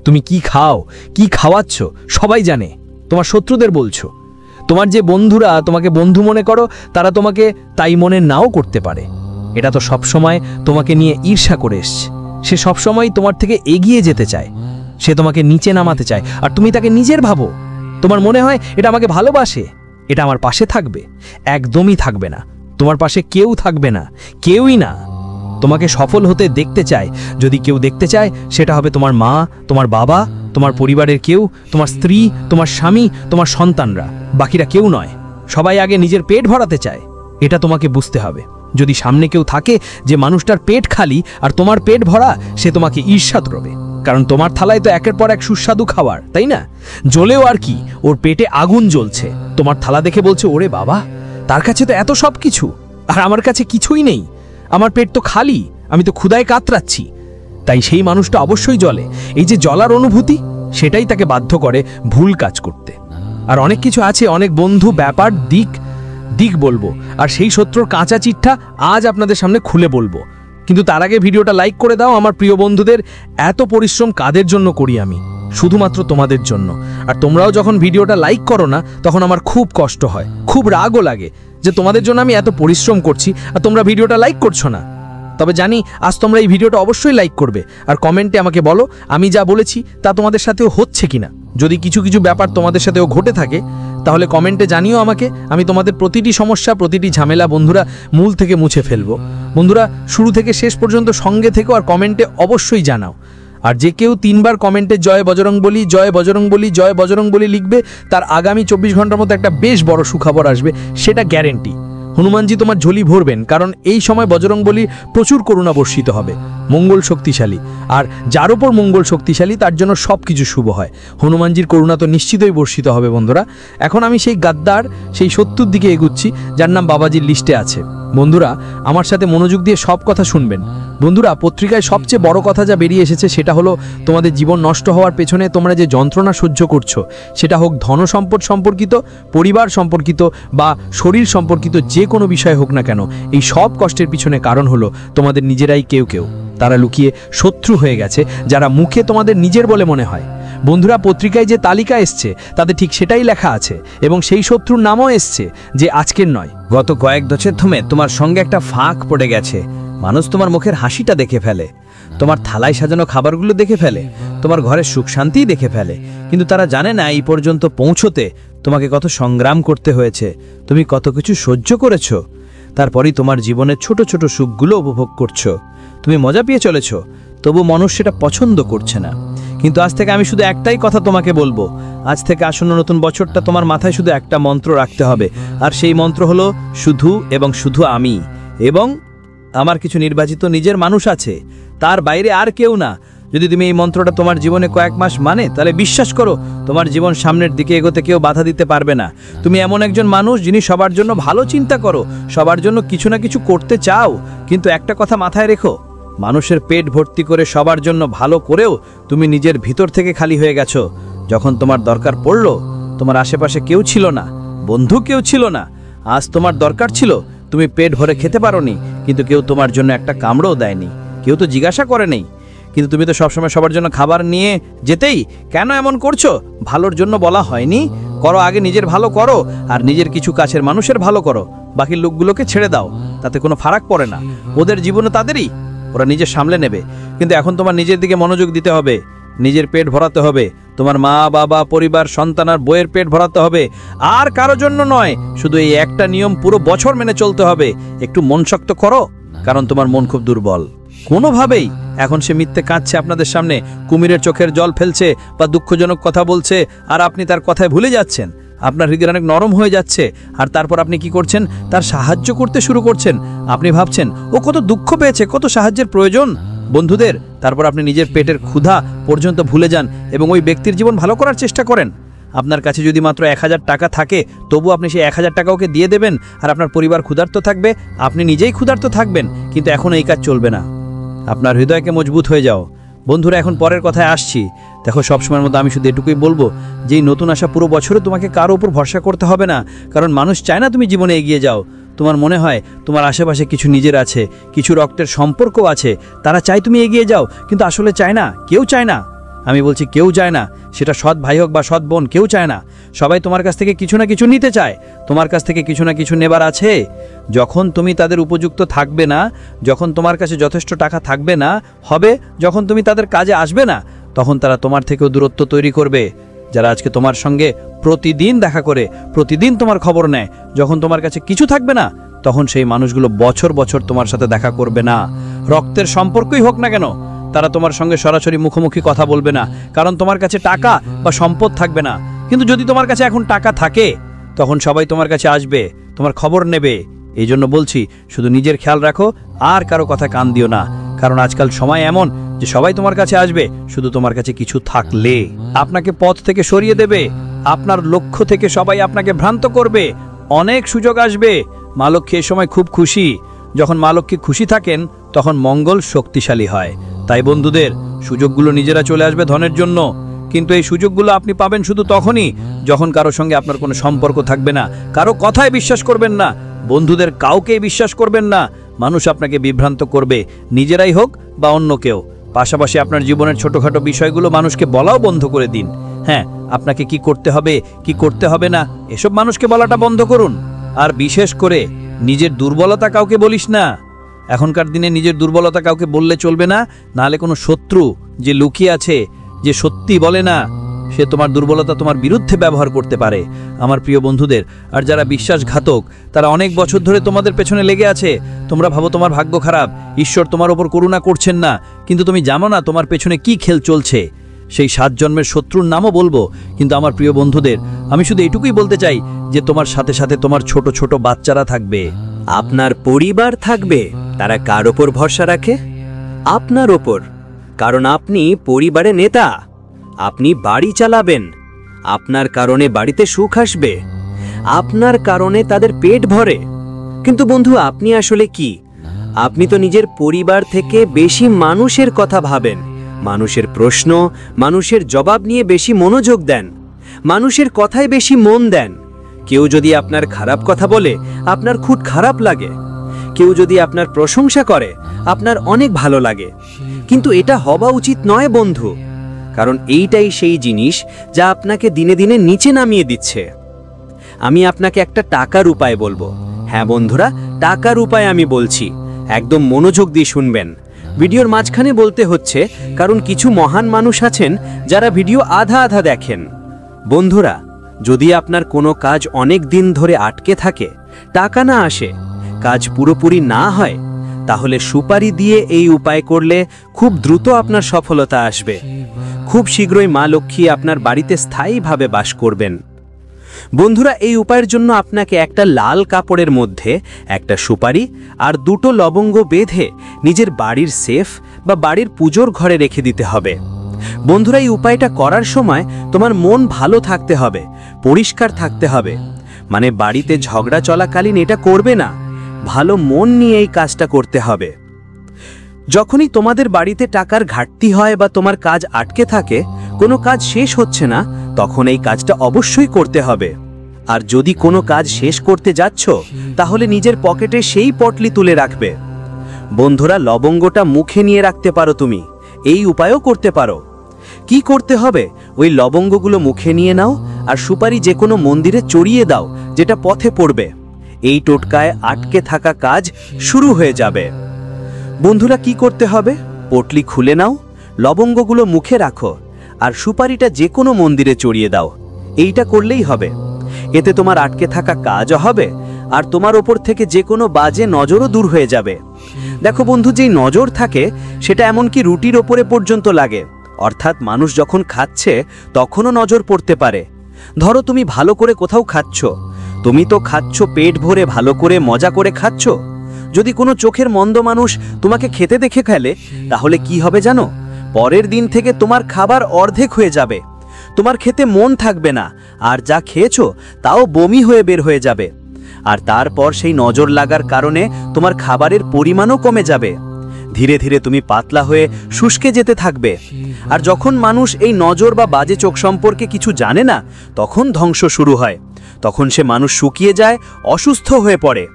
তুমি কি খাও, কি খাওয়াচ্ছ সবাই জানে, তোমার শত্রুদের বলছো। তোমার যে বন্ধুরা তোমাকে বন্ধু মনে করো, তারা তোমাকে তাই মনে নাও করতে পারে। এটা তো সবসময় তোমাকে নিয়ে ঈর্ষা করে এসছে। সে সবসময় তোমার থেকে এগিয়ে যেতে চায়, সে তোমাকে নিচে নামাতে চায়, আর তুমি তাকে নিজের ভাবো। তোমার মনে হয় এটা আমাকে ভালোবাসে, এটা আমার পাশে থাকবে। একদমই থাকবে না, তোমার পাশে কেউ থাকবে না, কেউই না। তোমাকে সফল হতে দেখতে চায়, যদি কেউ দেখতে চায় সেটা হবে তোমার মা, তোমার বাবা, তোমার পরিবারের কেউ, তোমার স্ত্রী, তোমার স্বামী, তোমার সন্তানরা, বাকিরা কেউ নয়। সবাই আগে নিজের পেট ভরাতে চায়, এটা তোমাকে বুঝতে হবে। যদি সামনে কেউ থাকে যে মানুষটার পেট খালি আর তোমার পেট ভরা, সে তোমাকে ঈর্ষা করবে, কারণ তোমার থালায় তো একের পর এক সুস্বাদু খাবার, তাই না? জ্বলেও আর কি, ওর পেটে আগুন জ্বলছে, তোমার থালা দেখে বলছে, ওরে বাবা, তার কাছে তো এত সব কিছু, আর আমার কাছে কিছুই নেই, আমার পেট তো খালি, আমি তো ক্ষুধায় কাতরাচ্ছি। তাই সেই মানুষটা অবশ্যই জ্বলে। এই যে জ্বলার অনুভূতি, সেটাই তাকে বাধ্য করে ভুল কাজ করতে। আর অনেক কিছু আছে, অনেক বন্ধু, ব্যাপার, দিক বলবো, আর সেই শত্রুর কাঁচা চিঠা আজ আপনাদের সামনে খুলে বলবো। কিন্তু তার আগে ভিডিওটা লাইক করে দাও। আমার প্রিয় বন্ধুদের, এত পরিশ্রম কাদের জন্য করি আমি? শুধুমাত্র তোমাদের জন্য। আর তোমরাও যখন ভিডিওটা লাইক করো না, তখন আমার খুব কষ্ট হয়, খুব রাগও লাগে যে তোমাদের জন্য আমি এত পরিশ্রম করছি আর তোমরা ভিডিওটা লাইক করছো না। তবে জানি আজ তোমরা এই ভিডিওটা অবশ্যই লাইক করবে, আর কমেন্টে আমাকে বলো আমি যা বলেছি তা তোমাদের সাথেও হচ্ছে কিনা। যদি কিছু কিছু ব্যাপার তোমাদের সাথেও ঘটে থাকে, তাহলে কমেন্টে জানিও আমাকে। আমি তোমাদের প্রতিটি সমস্যা, প্রতিটি ঝামেলা বন্ধুরা মূল থেকে মুছে ফেলবো। বন্ধুরা, শুরু থেকে শেষ পর্যন্ত সঙ্গে থেকো আর কমেন্টে অবশ্যই জানাও। আর যে কেউ 3 বার কমেন্টে জয় বজরংবলী, জয় বজরংবলী, জয় বজরংবলী লিখবে, তার আগামী 24 ঘন্টার মধ্যে একটা বেশ বড় সুখবর আসবে, সেটা গ্যারেন্টি। হনুমানজি তোমার ঝোলি ভরবেন, কারণ এই সময় বজরংবলীর প্রচুর করুণা বর্ষিত হবে। মঙ্গল শক্তিশালী, আর যার উপর মঙ্গল শক্তিশালী তার জন্য সব কিছু শুভ হয়। হনুমানজির করুণা তো নিশ্চিতই বর্ষিত হবে। বন্ধুরা, এখন আমি সেই গাদ্দার, সেই শত্রুর দিকে এগুচ্ছি যার নাম বাবাজির লিস্টে আছে। বন্ধুরা, আমার সাথে মনোযোগ দিয়ে সব কথা শুনবেন। বন্ধুরা, পত্রিকায় সবচেয়ে বড় কথা যা বেরিয়ে এসেছে সেটা হলো তোমাদের জীবন নষ্ট হওয়ার পেছনে তোমরা যে যন্ত্রণা সহ্য করছো, সেটা হোক ধন সম্পদ সম্পর্কিত, পরিবার সম্পর্কিত বা শরীর সম্পর্কিত, যে কোনো বিষয় হোক না কেন, এই সব কষ্টের পিছনে কারণ হলো তোমাদের নিজেরাই কেউ তারা লুকিয়ে শত্রু হয়ে গেছে, যারা মুখে তোমাদের নিজের বলে মনে হয়। বন্ধুরা, পত্রিকায় যে তালিকা এসছে তাতে ঠিক সেটাই লেখা আছে, এবং সেই শত্রুর নামও এসছে, যে আজকের নয়, গত কয়েক দশক ধরে তোমার সঙ্গে একটা ফাঁক পড়ে গেছে। মানুষ তোমার মুখের হাসিটা দেখে ফেলে, তোমার থালায় সাজানো খাবারগুলো দেখে ফেলে, তোমার ঘরের সুখ শান্তিই দেখে ফেলে, কিন্তু তারা জানে না এই পর্যন্ত পৌঁছতে তোমাকে কত সংগ্রাম করতে হয়েছে, তুমি কত কিছু সহ্য করেছো। তারপরেই তোমার জীবনের ছোট ছোট সুখগুলো উপভোগ করছো। তুমি মজা পেয়ে চলেছ, তবু মানুষ সেটা পছন্দ করছে না। কিন্তু আজ থেকে আমি শুধু একটাই কথা তোমাকে বলবো, আজ থেকে আসন্ন নতুন বছরটা তোমার মাথায় শুধু একটা মন্ত্র রাখতে হবে, আর সেই মন্ত্র হলো শুধু এবং শুধু আমি এবং আমার কিছু নির্বাচিত নিজের মানুষ আছে, তার বাইরে আর কেউ না। যদি তুমি এই মন্ত্রটা তোমার জীবনে কয়েক মাস তাহলে বিশ্বাস করো তোমার জীবন সামনের দিকে এগোতে কেউ বাধা দিতে পারবে না। তুমি এমন একজন মানুষ যিনি সবার জন্য ভালো চিন্তা করো, সবার জন্য কিছু না কিছু করতে চাও, কিন্তু একটা কথা মাথায় রেখো, মানুষের পেট ভর্তি করে সবার জন্য ভালো করেও তুমি নিজের ভিতর থেকে খালি হয়ে গেছো। যখন তোমার দরকার পড়লো, তোমার আশেপাশে কেউ ছিল না, বন্ধু কেউ ছিল না। আজ তোমার দরকার ছিল, তুমি পেট ভরে খেতে পারোনি, কিন্তু কেউ তোমার জন্য একটা কামড়ও দেয়নি, কেউ তো জিজ্ঞাসা করে নেই। কিন্তু তুমি তো সবসময় সবার জন্য খাবার নিয়ে যেতেই, কেন এমন করছো? ভালোর জন্য বলা হয়নি? করো, আগে নিজের ভালো করো, আর নিজের কিছু কাছের মানুষের ভালো করো, বাকি লোকগুলোকে ছেড়ে দাও, তাতে কোনো ফারাক পড়ে না। ওদের জীবনে তাদেরই, ওরা নিজে সামলে নেবে। কিন্তু এখন তোমার নিজের দিকে মনোযোগ দিতে হবে, নিজের পেট ভরাতে হবে, তোমার মা বাবা পরিবার সন্তান আর বইয়ের পেট ভরাতে হবে, আর কারো জন্য নয়। শুধু এই একটা নিয়ম পুরো বছর মেনে চলতে হবে, একটু মন শক্ত করো, কারণ তোমার মন খুব দুর্বল। কোনোভাবেই এখন সে মিথ্যে কাঁদছে আপনাদের সামনে, কুমিরের চোখের জল ফেলছে বা দুঃখজনক কথা বলছে, আর আপনি তার কথায় ভুলে যাচ্ছেন, আপনার হৃদয় অনেক নরম হয়ে যাচ্ছে, আর তারপর আপনি কি করছেন? তার সাহায্য করতে শুরু করছেন। আপনি ভাবছেন ও কত দুঃখ পেয়েছে, কত সাহায্যের প্রয়োজন বন্ধুদের। তারপর আপনি নিজের পেটের ক্ষুধা পর্যন্ত ভুলে যান এবং ওই ব্যক্তির জীবন ভালো করার চেষ্টা করেন। আপনার কাছে যদি মাত্র 1000 টাকা থাকে, তবু আপনি সেই 1000 টাকা ওকে দিয়ে দেবেন, আর আপনার পরিবার ক্ষুধার্ত থাকবে, আপনি নিজেই ক্ষুধার্ত থাকবেন। কিন্তু এখন এই কাজ চলবে না, আপনার হৃদয়কে মজবুত হয়ে যাও। বন্ধুরা, এখন পরের কথায় আসছি। দেখো, সবসময়ের মতো আমি শুধু এটুকুই বলবো যে এই নতুন আসা পুরো বছরে তোমাকে কারো উপর ভরসা করতে হবে না, কারণ মানুষ চায় না তুমি জীবনে এগিয়ে যাও। তোমার মনে হয় তোমার আশেপাশে কিছু নিজের আছে, কিছু রক্তের সম্পর্ক আছে, তারা চায় তুমি এগিয়ে যাও, কিন্তু আসলে চায় না, কেউ চায় না। আমি বলছি কেউ চায় না, সেটা সৎ ভাই হোক বা সৎ বোন, কেউ চায় না। সবাই তোমার কাছ থেকে কিছু না কিছু নিতে চায়, তোমার কাছ থেকে কিছু না কিছু নেবার আছে। যখন তুমি তাদের উপযুক্ত থাকবে না, যখন তোমার কাছে যথেষ্ট টাকা থাকবে না, হবে যখন তুমি তাদের কাজে আসবে না, তখন তারা তোমার থেকেও দূরত্ব তৈরি করবে। যারা আজকে তোমার সঙ্গে প্রতিদিন দেখা করে, প্রতিদিন তোমার খবর নেয়, যখন তোমার কাছে কিছু থাকবে না, তখন সেই মানুষগুলো বছর বছর তোমার সাথে দেখা করবে না। রক্তের সম্পর্কই হোক না কেন, তারা তোমার সঙ্গে সরাসরি মুখোমুখি কথা বলবে না, কারণ তোমার কাছে টাকা বা সম্পদ থাকবে না। কিন্তু যদি তোমার কাছে এখন টাকা থাকে, তখন সবাই তোমার কাছে আসবে, তোমার খবর নেবে। এই জন্য বলছি, শুধু নিজের খেয়াল রাখো, আর কারো কথা কান দিও না, কারণ আজকাল সময় এমন যে সবাই তোমার কাছে আসবে শুধু তোমার কাছে কিছু থাকলে। আপনাকে পথ থেকে সরিয়ে দেবে, আপনার লক্ষ্য থেকে সবাই আপনাকে ভ্রান্ত করবে। অনেক সুযোগ আসবে। মা লক্ষ্মী এই সময় খুব খুশি। যখন মা লক্ষ্মী খুশি থাকেন, তখন মঙ্গল শক্তিশালী হয়। তাই বন্ধুদের, সুযোগগুলো নিজেরা চলে আসবে ধনের জন্য, কিন্তু এই সুযোগগুলো আপনি পাবেন শুধু তখনই যখন কারো সঙ্গে আপনার কোনো সম্পর্ক থাকবে না। কারো কথায় বিশ্বাস করবেন না, বন্ধুদের কাউকেই বিশ্বাস করবেন না। মানুষ আপনাকে বিভ্রান্ত করবে, নিজেরাই হোক বা অন্য কেউ। পাশাপাশি আপনার জীবনের ছোটখাটো বিষয়গুলো মানুষকে বলাও বন্ধ করে দিন। হ্যাঁ, আপনাকে কি করতে হবে, কি করতে হবে না, এসব মানুষকে বলাটা বন্ধ করুন। আর বিশেষ করে নিজের দুর্বলতা কাউকে বলিস না। এখনকার দিনে নিজের দুর্বলতা কাউকে বললে চলবে না, নাহলে কোনো শত্রু যে লুকিয়ে আছে, যে সত্যি বলে না, সে তোমার দুর্বলতা তোমার বিরুদ্ধে ব্যবহার করতে পারে। আমার প্রিয় বন্ধুদের, আর যারা বিশ্বাসঘাতক, তারা অনেক বছর ধরে তোমাদের পেছনে লেগে আছে। তোমরা ভাবো তোমার ভাগ্য খারাপ, ঈশ্বর তোমার ওপর করুণা করছেন না, কিন্তু তুমি জানো না তোমার পেছনে কি খেল চলছে। সেই 7 জন্মের শত্রুর নামও বলবো, কিন্তু আমার প্রিয় বন্ধুদের, আমি শুধু এটুকুই বলতে চাই যে তোমার সাথে সাথে তোমার ছোট ছোট বাচ্চারা থাকবে, আপনার পরিবার থাকবে। তারা কার ওপর ভরসা রাখে? আপনার ওপর, কারণ আপনি পরিবারে নেতা, আপনি বাড়ি চালাবেন, আপনার কারণে বাড়িতে সুখ আসবে, আপনার কারণে তাদের পেট ভরে। কিন্তু বন্ধু, আপনি আসলে কি? আপনি তো নিজের পরিবার থেকে বেশি মানুষের কথা ভাবেন, মানুষের প্রশ্ন, মানুষের জবাব নিয়ে বেশি মনোযোগ দেন, মানুষের কথায় বেশি মন দেন। কেউ যদি আপনার খারাপ কথা বলে, আপনার খুব খারাপ লাগে। কেউ যদি আপনার প্রশংসা করে, আপনার অনেক ভালো লাগে। কিন্তু এটা হওয়া উচিত নয় বন্ধু, কারণ এইটাই সেই জিনিস যা আপনাকে দিনে দিনে নিচে নামিয়ে দিচ্ছে। আমি আপনাকে একটা টাকার উপায় বলবো। হ্যাঁ বন্ধুরা, টাকার উপায় আমি বলছি, একদম মনোযোগ দিয়ে শুনবেন। ভিডিওর মাঝখানে বলতে হচ্ছে, কারণ কিছু মহান মানুষ আছেন যারা ভিডিও আধা আধা দেখেন। বন্ধুরা, যদি আপনার কোনো কাজ অনেক দিন ধরে আটকে থাকে, টাকা না আসে, কাজ পুরোপুরি না হয়, তাহলে সুপারি দিয়ে এই উপায় করলে খুব দ্রুত আপনার সফলতা আসবে। খুব শীঘ্রই মা লক্ষ্মী আপনার বাড়িতে স্থায়ীভাবে বাস করবেন। বন্ধুরা, এই উপায়ের জন্য আপনাকে একটা লাল কাপড়ের মধ্যে একটা সুপারি আর 2টো লবঙ্গ বেঁধে নিজের বাড়ির সেফ বা বাড়ির পুজোর ঘরে রেখে দিতে হবে। বন্ধুরা, এই উপায়টা করার সময় তোমার মন ভালো থাকতে হবে, পরিষ্কার থাকতে হবে। মানে বাড়িতে ঝগড়া চলাকালীন এটা করবে না, ভালো মন নিয়ে এই কাজটা করতে হবে। যখনই তোমাদের বাড়িতে টাকার ঘাটতি হয় বা তোমার কাজ আটকে থাকে, কোনো কাজ শেষ হচ্ছে না, তখন এই কাজটা অবশ্যই করতে হবে। আর যদি কোনো কাজ শেষ করতে যাচ্ছ, তাহলে নিজের পকেটে সেই পটলি তুলে রাখবে। বন্ধুরা, লবঙ্গটা মুখে নিয়ে রাখতে পারো তুমি, এই উপায়ও করতে পারো। কি করতে হবে, ওই লবঙ্গগুলো মুখে নিয়ে নাও আর সুপারি যে কোনো মন্দিরে চড়িয়ে দাও যেটা পথে পড়বে। এই টোটকায় আটকে থাকা কাজ শুরু হয়ে যাবে। বন্ধুরা, কি করতে হবে, পটলি খুলে নাও, লবঙ্গগুলো মুখে রাখো আর সুপারিটা যে কোনো মন্দিরে চড়িয়ে দাও। এইটা করলেই হবে। এতে তোমার আটকে থাকা কাজও হবে আর তোমার ওপর থেকে যে কোনো বাজে নজরও দূর হয়ে যাবে। দেখো বন্ধু, যেই নজর থাকে সেটা এমনকি রুটির ওপরে পর্যন্ত লাগে, অর্থাৎ মানুষ যখন খাচ্ছে তখনও নজর পড়তে পারে। ধরো তুমি ভালো করে কোথাও খাচ্ছ, তুমি তো খাচ্ছ পেট ভরে, ভালো করে মজা করে খাচ্ছ। যদি কোনো চোখের মন্দ মানুষ তোমাকে খেতে দেখে ফেলে, তাহলে কি হবে জানো? পরের দিন থেকে তোমার খাবার অর্ধেক হয়ে যাবে, তোমার খেতে মন থাকবে না, আর যা খেয়েছো তাও বমি হয়ে বের হয়ে যাবে। আর তারপর সেই নজর লাগার কারণে তোমার খাবারের পরিমাণও কমে যাবে। ধীরে ধীরে তুমি পাতলা হয়ে শুষ্কে যেতে থাকবে। আর যখন মানুষ এই নজর বা বাজে চোখ সম্পর্কে কিছু জানে না, তখন ধ্বংস শুরু হয়। তখন সে মানুষ শুকিয়ে যায়, অসুস্থ হয়ে পড়ে,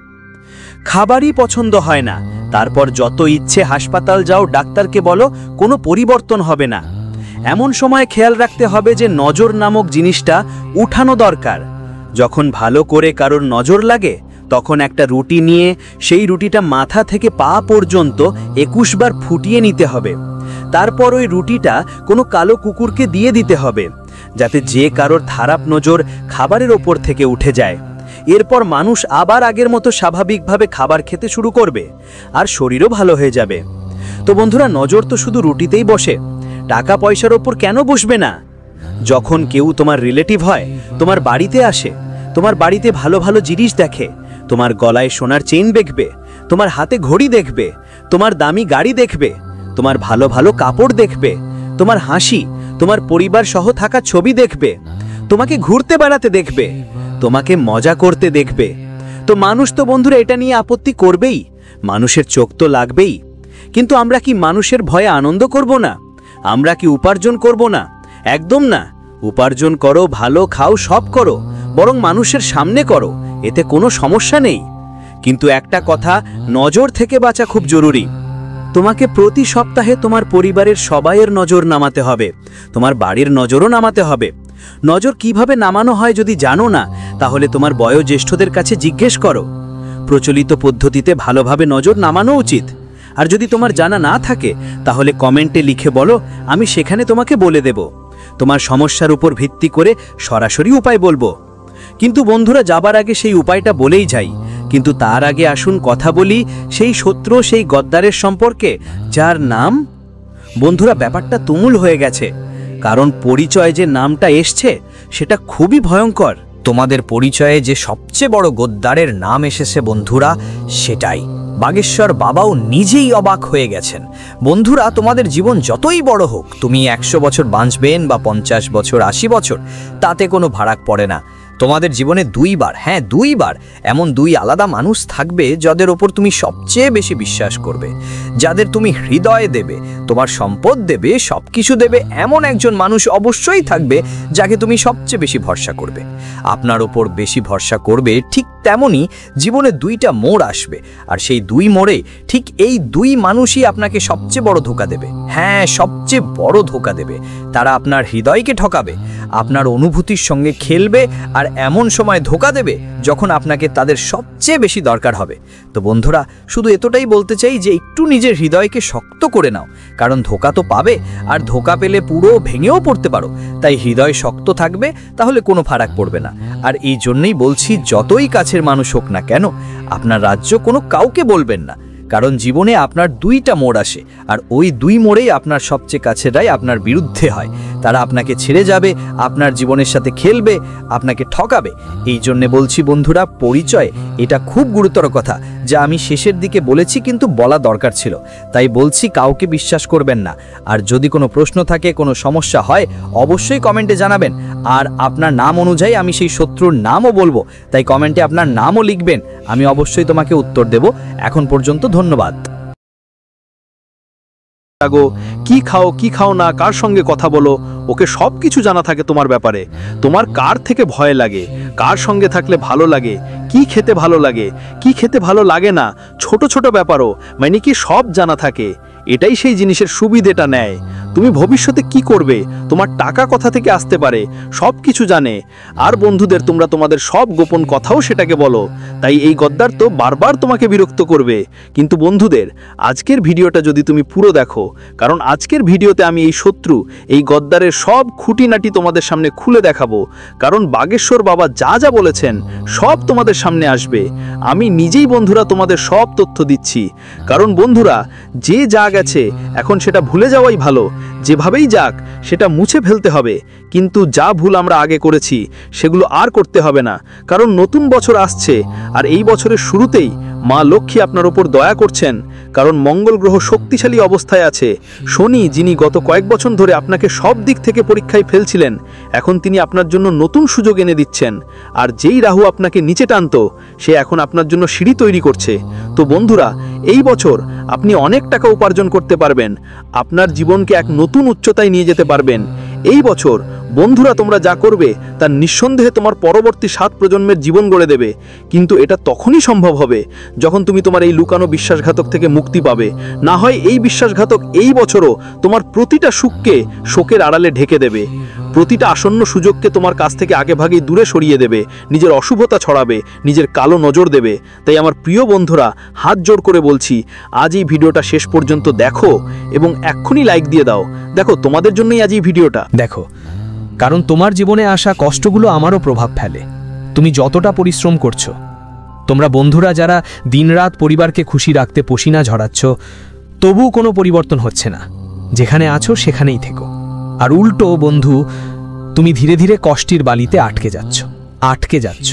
খাবারই পছন্দ হয় না। তারপর যত ইচ্ছে হাসপাতাল যাও, ডাক্তারকে বলো, কোনো পরিবর্তন হবে না। এমন সময় খেয়াল রাখতে হবে যে নজর নামক জিনিসটা উঠানো দরকার। যখন ভালো করে কারোর নজর লাগে, তখন একটা রুটি নিয়ে সেই রুটিটা মাথা থেকে পা পর্যন্ত 21 বার ফুটিয়ে নিতে হবে। তারপর ওই রুটিটা কোনো কালো কুকুরকে দিয়ে দিতে হবে, যাতে যে কারোর খারাপ নজর খাবারের ওপর থেকে উঠে যায়। এরপর মানুষ আবার আগের মতো স্বাভাবিকভাবে খাবার খেতে শুরু করবে আর শরীরও ভালো হয়ে যাবে। তো বন্ধুরা, নজর তো শুধু রুটিতেই বসে, টাকা পয়সার ওপর কেন বসবে না? যখন কেউ তোমার রিলেটিভ হয়, তোমার বাড়িতে আসে, তোমার বাড়িতে ভালো ভালো জিনিস দেখে, তোমার গলায় সোনার চেইন দেখবে, তোমার হাতে ঘড়ি দেখবে, তোমার দামি গাড়ি দেখবে, তোমার ভালো ভালো কাপড় দেখবে, তোমার হাসি, তোমার পরিবার সহ থাকা ছবি দেখবে, তোমাকে ঘুরতে বেড়াতে দেখবে, তোমাকে মজা করতে দেখবে, তো মানুষ তো বন্ধুরা এটা নিয়ে আপত্তি করবেই, মানুষের চোখ তো লাগবেই। কিন্তু আমরা কি মানুষের ভয়ে আনন্দ করব না? আমরা কি উপার্জন করব না? একদম না। উপার্জন করো, ভালো খাও, সব করো, বরং মানুষের সামনে করো, এতে কোনো সমস্যা নেই। কিন্তু একটা কথা, নজর থেকে বাঁচা খুব জরুরি। তোমাকে প্রতি সপ্তাহে তোমার পরিবারের সবাইয়ের নজর নামাতে হবে, তোমার বাড়ির নজরও নামাতে হবে। নজর কিভাবে নামানো হয় যদি জানো না, তাহলে তোমার বয়োজ্যেষ্ঠদের কাছে জিজ্ঞেস করো। প্রচলিত পদ্ধতিতে ভালোভাবে নজর নামানো উচিত। আর যদি তোমার জানা না থাকে, তাহলে কমেন্টে লিখে বলো, আমি সেখানে তোমাকে বলে দেব। তোমার সমস্যার উপর ভিত্তি করে সরাসরি উপায় বলবো। কিন্তু বন্ধুরা, যাবার আগে সেই উপায়টা বলেই যাই। কিন্তু তার আগে আসুন কথা বলি সেই শত্রু, সেই গদ্দারের সম্পর্কে, যার নাম, বন্ধুরা ব্যাপারটা তুমুল হয়ে গেছে। কারণ পরিচয় যে নামটা এসছে সেটা খুবই ভয়ঙ্কর। তোমাদের পরিচয়ে যে সবচেয়ে বড় গদ্দারের নাম এসেছে বন্ধুরা, সেটাই বাগেশ্বর বাবাও নিজেই অবাক হয়ে গেছেন। বন্ধুরা, তোমাদের জীবন যতই বড় হোক, তুমি 100 বছর বাঁচবেন বা 50 বছর, 80 বছর, তাতে কোনো ফারাক পড়ে না। তোমাদের জীবনে 2 বার, হ্যাঁ 2 বার এমন 2 আলাদা মানুষ থাকবে যাদের ওপর তুমি সবচেয়ে বেশি বিশ্বাস করবে, যাদের তুমি হৃদয় দেবে, তোমার সম্পদ দেবে, সবকিছু দেবে। এমন একজন মানুষ অবশ্যই থাকবে যাকে তুমি সবচেয়ে বেশি ভরসা করবে। আপনার ওপর বেশি ভরসা করবে, ঠিক তেমনই জীবনে 2টা মোড় আসবে, আর সেই 2 মোড়ে ঠিক এই 2 মানুষই আপনাকে সবচেয়ে বড় ধোঁকা দেবে। হ্যাঁ, সবচেয়ে বড় ধোঁকা দেবে। তারা আপনার হৃদয়কে ঠকাবে আপনার অনুভূতির সঙ্গে খেলবে আর এমন সময় ধোঁকা দেবে যখন আপনাকে তাদের সবচেয়ে বেশি দরকার হবে। তো বন্ধুরা, শুধু এতটাই বলতে চাই যে একটু নিজের হৃদয়কে শক্ত করে নাও, কারণ ধোঁকা তো পাবে, আর ধোঁকা পেলে পুরো ভেঙেও পড়তে পারো। তাই হৃদয় শক্ত থাকবে, তাহলে কোনো ফারাক পড়বে না। আর এই জন্যই বলছি, যতই কাছের মানুষ হোক না কেন, আপনার রাজ্য কোনো কাউকে বলবেন না, কারণ জীবনে আপনার দুইটা মোড় আসে, আর ওই দুই মোড়েই আপনার সবচেয়ে কাছেরাই আপনার বিরুদ্ধে হয়। তারা আপনাকে ছেড়ে যাবে, আপনার জীবনের সাথে খেলবে, আপনাকে ঠকাবে। এই জন্যে বলছি বন্ধুরা, পরিচয় এটা খুব গুরুতর কথা, যা আমি শেষের দিকে বলেছি কিন্তু বলা দরকার ছিল। তাই বলছি, কাউকে বিশ্বাস করবেন না। আর যদি কোনো প্রশ্ন থাকে, কোনো সমস্যা হয়, অবশ্যই কমেন্টে জানাবেন। আর আপনার নাম অনুযায়ী আমি সেই শত্রুর নামও বলবো, তাই কমেন্টে আপনার নামও লিখবেন, আমি অবশ্যই তোমাকে উত্তর দেব। এখন পর্যন্ত ধন্যবাদ। কি খাও কি খাও না, কার সঙ্গে কথা বলো, ওকে সব কিছু জানা থাকে তোমার ব্যাপারে। তোমার কার থেকে ভয় লাগে, কার সঙ্গে থাকলে ভালো লাগে, কি খেতে ভালো লাগে, কি খেতে ভালো লাগে না, ছোট ছোট ব্যাপারও মানে কি সব জানা থাকে। এটাই সেই জিনিসের সুবিধেটা নেয়। তুমি ভবিষ্যতে কি করবে, তোমার টাকা কোথা থেকে আসতে পারে, সব কিছু জানে। আর বন্ধুদের তোমরা তোমাদের সব গোপন কথাও সেটাকে বলো। তাই এই গদ্দার তো বারবার তোমাকে বিরক্ত করবে। কিন্তু বন্ধুদের, আজকের ভিডিওটা যদি তুমি পুরো দেখো, কারণ আজকের ভিডিওতে আমি এই শত্রু, এই গদ্দারের সব খুঁটিনাটি তোমাদের সামনে খুলে দেখাবো। কারণ বাগেশ্বর বাবা যা যা বলেছেন সব তোমাদের সামনে আসবে। আমি নিজেই বন্ধুরা তোমাদের সব তথ্য দিচ্ছি। কারণ বন্ধুরা, যে যা গেছে এখন সেটা ভুলে যাওয়াই ভালো। যেভাবেই যাক সেটা মুছে ফেলতে হবে, কিন্তু যা ভুল আমরা আগে করেছি সেগুলো আর করতে হবে না। কারণ নতুন বছর আসছে, আর এই বছরের শুরুতেই মা লক্ষ্মী আপনার ওপর দয়া করছেন। কারণ মঙ্গল গ্রহ শক্তিশালী অবস্থায় আছে। শনি, যিনি গত কয়েক বছর ধরে আপনাকে সব দিক থেকে পরীক্ষায় ফেলছিলেন, এখন তিনি আপনার জন্য নতুন সুযোগ এনে দিচ্ছেন। আর যেই রাহু আপনাকে নিচে টানতো, সে এখন আপনার জন্য সিঁড়ি তৈরি করছে। তো বন্ধুরা, এই বছর আপনি অনেক টাকা উপার্জন করতে পারবেন, আপনার জীবনকে এক নতুন উচ্চতায় নিয়ে যেতে পারবেন। এই বছর বন্ধুরা তোমরা যা করবে তা নিঃসন্দেহে তোমার পরবর্তী 7 প্রজন্মের জীবন গড়ে দেবে। কিন্তু এটা তখনই সম্ভব হবে যখন তুমি তোমার এই লুকানো বিশ্বাসঘাতক থেকে মুক্তি পাবে। না হয় এই বিশ্বাসঘাতক এই বছরও তোমার প্রতিটা সুখকে শোকের আড়ালে ঢেকে দেবে, প্রতিটা আসন্ন সুযোগকে তোমার কাছ থেকে আগেভাগেই দূরে সরিয়ে দেবে, নিজের অশুভতা ছড়াবে, নিজের কালো নজর দেবে। তাই আমার প্রিয় বন্ধুরা, হাত জোড় করে বলছি, আজ এই ভিডিওটা শেষ পর্যন্ত দেখো এবং এক্ষুনি লাইক দিয়ে দাও। দেখো, তোমাদের জন্যই আজ এই ভিডিওটা। দেখো, কারণ তোমার জীবনে আসা কষ্টগুলো আমারও প্রভাব ফেলে। তুমি যতটা পরিশ্রম করছো, তোমরা বন্ধুরা যারা দিনরাত পরিবারকে খুশি রাখতে পসিনা ঝরাচ্ছ, তবুও কোনো পরিবর্তন হচ্ছে না। যেখানে আছো সেখানেই থেকো। আর উল্টো বন্ধু, তুমি ধীরে ধীরে কষ্টের বালিতে আটকে যাচ্ছ।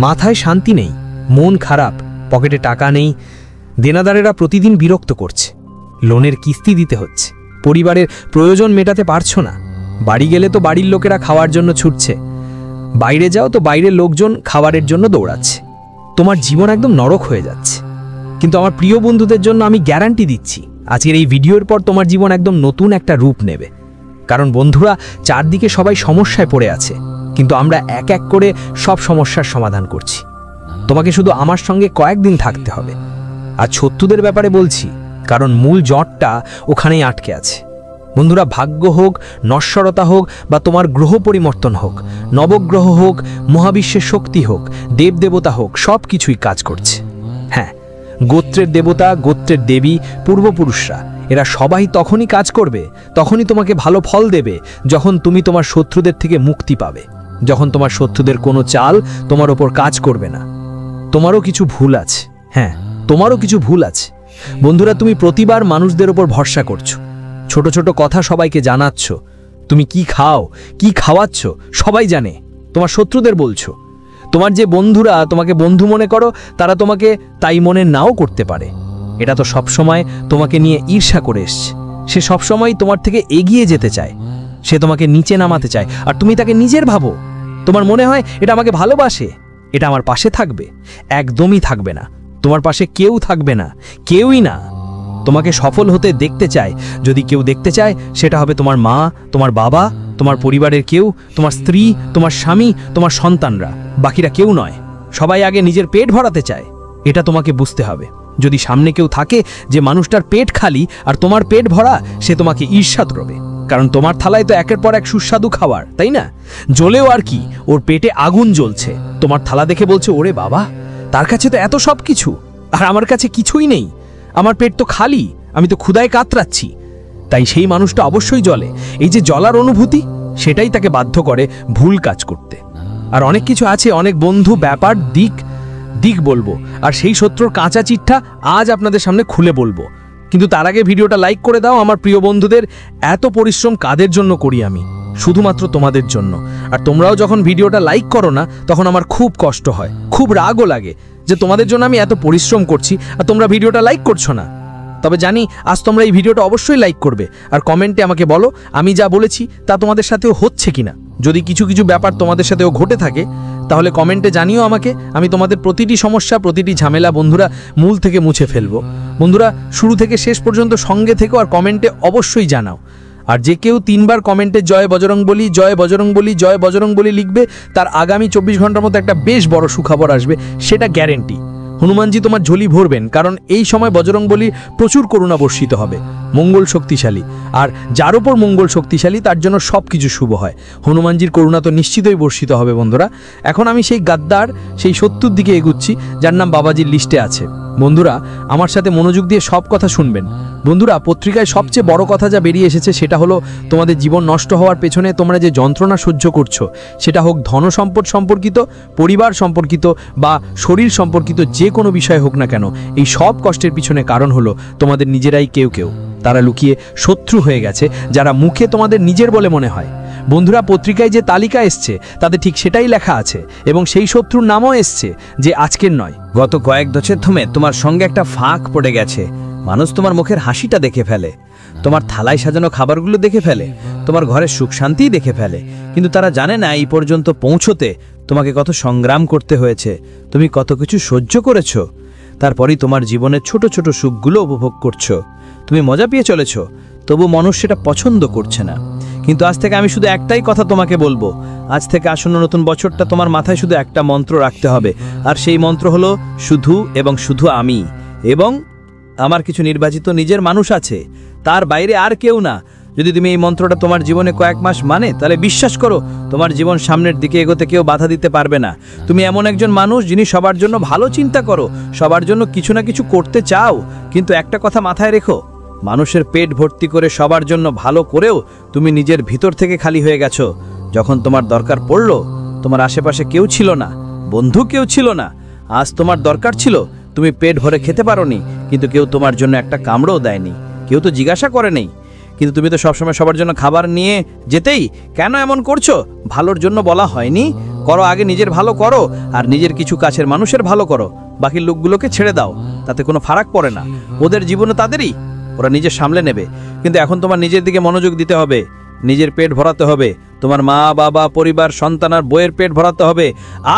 মাথায় শান্তি নেই, মন খারাপ, পকেটে টাকা নেই, দেনাদারেরা প্রতিদিন বিরক্ত করছে, লোনের কিস্তি দিতে হচ্ছে, পরিবারের প্রয়োজন মেটাতে পারছো না। বাড়ি গেলে তো বাড়ির লোকেরা খাওয়ার জন্য ছুটছে, বাইরে যাও তো বাইরের লোকজন খাবারের জন্য দৌড়াচ্ছে। তোমার জীবন একদম নরক হয়ে যাচ্ছে। কিন্তু আমার প্রিয় বন্ধুদের জন্য আমি গ্যারান্টি দিচ্ছি, আজকের এই ভিডিওর পর তোমার জীবন একদম নতুন একটা রূপ নেবে। কারণ বন্ধুরা, চারদিকে সবাই সমস্যায় পড়ে আছে, কিন্তু আমরা এক এক করে সব সমস্যার সমাধান করছি। তোমাকে শুধু আমার সঙ্গে কয়েকদিন থাকতে হবে। আর শত্রুদের ব্যাপারে বলছি, কারণ মূল জটটা ওখানেই আটকে আছে। বন্ধুরা, ভাগ্য হোক, নশ্বরতা হোক, বা তোমার গ্রহ পরিবর্তন হোক, নবগ্রহ হোক, মহাবিশ্বের শক্তি হোক, দেবদেবতা হোক, সব কিছুই কাজ করছে। হ্যাঁ, গোত্রের দেবতা, গোত্রের দেবী, পূর্বপুরুষরা, এরা সবাই তখনই কাজ করবে, তখনই তোমাকে ভালো ফল দেবে, যখন তুমি তোমার শত্রুদের থেকে মুক্তি পাবে, যখন তোমার শত্রুদের কোনো চাল তোমার ওপর কাজ করবে না। তোমারও কিছু ভুল আছে, হ্যাঁ, তোমারও কিছু ভুল আছে। বন্ধুরা, তুমি প্রতিবার মানুষদের ওপর ভরসা করছো, ছোট ছোট কথা সবাইকে জানাচ্ছ, তুমি কি খাও, কি খাওয়াচ্ছ সবাই জানে, তোমার শত্রুদের বলছো। তোমার যে বন্ধুরা তোমাকে বন্ধু মনে করো, তারা তোমাকে তাই মনে নাও করতে পারে। এটা তো সবসময় তোমাকে নিয়ে ঈর্ষা করে এসছে। সে সবসময় তোমার থেকে এগিয়ে যেতে চায়, সে তোমাকে নিচে নামাতে চায়, আর তুমি তাকে নিজের ভাবো। তোমার মনে হয় এটা আমাকে ভালোবাসে, এটা আমার পাশে থাকবে। একদমই থাকবে না, তোমার পাশে কেউ থাকবে না, কেউই না। তোমাকে সফল হতে দেখতে চায়, যদি কেউ দেখতে চায় সেটা হবে তোমার মা, তোমার বাবা, তোমার পরিবারের কেউ, তোমার স্ত্রী, তোমার স্বামী, তোমার সন্তানরা, বাকিরা কেউ নয়। সবাই আগে নিজের পেট ভরাতে চায়, এটা তোমাকে বুঝতে হবে। যদি সামনে কেউ থাকে যে মানুষটার পেট খালি আর তোমার পেট ভরা, সে তোমাকে ঈর্ষা করবে, কারণ তোমার থালায় তো একের পর এক সুস্বাদু খাবার, তাই না? জ্বলেও আর কি, ওর পেটে আগুন জ্বলছে। তোমার থালা দেখে বলছে, ওরে বাবা, তার কাছে তো এত সব কিছু, আর আমার কাছে কিছুই নেই। আমার পেট তো খালি, আমি তো ক্ষুধায় কাতরাচ্ছি। তাই সেই মানুষটা অবশ্যই জ্বলে। এই যে জ্বলার অনুভূতি, সেটাই তাকে বাধ্য করে ভুল কাজ করতে। আর অনেক কিছু আছে, অনেক বন্ধু, ব্যাপার, দিক বলবো, আর সেই শত্রুর কাঁচা চিঠা আজ আপনাদের সামনে খুলে বলবো। কিন্তু তার আগে ভিডিওটা লাইক করে দাও আমার প্রিয় বন্ধুদের। এত পরিশ্রম কাদের জন্য করি আমি? শুধুমাত্র তোমাদের জন্য। আর তোমরাও যখন ভিডিওটা লাইক করো না, তখন আমার খুব কষ্ট হয়, খুব রাগও লাগে যে তোমাদের জন্য আমি এত পরিশ্রম করছি আর তোমরা ভিডিওটা লাইক করছো না। তবে জানি আজ তোমরা এই ভিডিওটা অবশ্যই লাইক করবে, আর কমেন্টে আমাকে বলো আমি যা বলেছি তা তোমাদের সাথেও হচ্ছে কিনা। যদি কিছু কিছু ব্যাপার তোমাদের সাথেও ঘটে থাকে, তাহলে কমেন্টে জানিও আমাকে। আমি তোমাদের প্রতিটি সমস্যা, প্রতিটি ঝামেলা বন্ধুরা মূল থেকে মুছে ফেলবো। বন্ধুরা, শুরু থেকে শেষ পর্যন্ত সঙ্গে থেকো আর কমেন্টে অবশ্যই জানাও। আর যে কেউ 3 বার কমেন্টে জয় বজরংবলী, জয় বজরংবলী, জয় বজরংবলী লিখবে, তার আগামী 24 ঘন্টার মধ্যে একটা বেশ বড় সুখবর আসবে, সেটা গ্যারেন্টি। হনুমানজি তোমার ঝোলি ভরবেন, কারণ এই সময় বজরংবলীর প্রচুর করুণা বর্ষিত হবে। মঙ্গল শক্তিশালী, আর যার উপর মঙ্গল শক্তিশালী তার জন্য সব কিছু শুভ হয়। হনুমানজির করুণা তো নিশ্চিতই বর্ষিত হবে বন্ধুরা। এখন আমি সেই গাদ্দার, সেই শত্রুর দিকে এগুচ্ছি যার নাম বাবাজির লিস্টে আছে। বন্ধুরা, আমার সাথে মনোযোগ দিয়ে সব কথা শুনবেন। বন্ধুরা, পত্রিকায় সবচেয়ে বড় কথা যা বেরিয়ে এসেছে সেটা হলো তোমাদের জীবন নষ্ট হওয়ার পেছনে তোমরা যে যন্ত্রণা সহ্য করছো, সেটা হোক ধন সম্পদ সম্পর্কিত, পরিবার সম্পর্কিত বা শরীর সম্পর্কিত, যে কোনো বিষয় হোক না কেন, এই সব কষ্টের পিছনে কারণ হলো তোমাদের নিজেরাই কেউ তারা লুকিয়ে শত্রু হয়ে গেছে, যারা মুখে তোমাদের নিজের বলে মনে হয়। বন্ধুরা, পত্রিকায় যে তালিকা এসছে তাতে ঠিক সেটাই লেখা আছে, এবং সেই শত্রুর নামও এসছে, যে আজকের নয়, গত কয়েক দশের থমে তোমার সঙ্গে একটা ফাঁক পড়ে গেছে। মানুষ তোমার মুখের হাসিটা দেখে ফেলে, তোমার থালায় সাজানো খাবারগুলো দেখে ফেলে, তোমার ঘরের সুখ শান্তিই দেখে ফেলে, কিন্তু তারা জানে না এই পর্যন্ত পৌঁছতে তোমাকে কত সংগ্রাম করতে হয়েছে, তুমি কত কিছু সহ্য করেছো। তারপরই তোমার জীবনের ছোট ছোট সুখগুলো উপভোগ করছো, তুমি মজা পেয়ে চলেছ, তবু মানুষ সেটা পছন্দ করছে না। কিন্তু আজ থেকে আমি শুধু একটাই কথা তোমাকে বলবো, আজ থেকে আসন্ন নতুন বছরটা তোমার মাথায় শুধু একটা মন্ত্র রাখতে হবে, আর সেই মন্ত্র হলো শুধু এবং শুধু আমি, এবং আমার কিছু নির্বাচিত নিজের মানুষ আছে, তার বাইরে আর কেউ না। যদি তুমি এই মন্ত্রটা তোমার জীবনে কয়েক মাস মানে, তাহলে বিশ্বাস করো তোমার জীবন সামনের দিকে এগোতে কেউ বাধা দিতে পারবে না। তুমি এমন একজন মানুষ যিনি সবার জন্য ভালো চিন্তা করো, সবার জন্য কিছু না কিছু করতে চাও, কিন্তু একটা কথা মাথায় রেখো, মানুষের পেট ভর্তি করে সবার জন্য ভালো করেও তুমি নিজের ভিতর থেকে খালি হয়ে গেছো। যখন তোমার দরকার পড়লো, তোমার আশেপাশে কেউ ছিল না, বন্ধু কেউ ছিল না। আজ তোমার দরকার ছিল, তুমি পেট ভরে খেতে পারোনি, কিন্তু কেউ তোমার জন্য একটা কামড়ও দেয়নি, কেউ তো জিজ্ঞাসা করে নেই। কিন্তু তুমি তো সবসময় সবার জন্য খাবার নিয়ে যেতেই, কেন এমন করছো? ভালোর জন্য বলা হয়নি? করো, আগে নিজের ভালো করো, আর নিজের কিছু কাছের মানুষের ভালো করো, বাকি লোকগুলোকে ছেড়ে দাও, তাতে কোনো ফারাক পড়ে না। ওদের জীবনে তাদেরই, ওরা নিজে সামলে নেবে। কিন্তু এখন তোমার নিজের দিকে মনোযোগ দিতে হবে, নিজের পেট ভরাতে হবে, তোমার মা বাবা পরিবার সন্তান আর বইয়ের পেট ভরাতে হবে,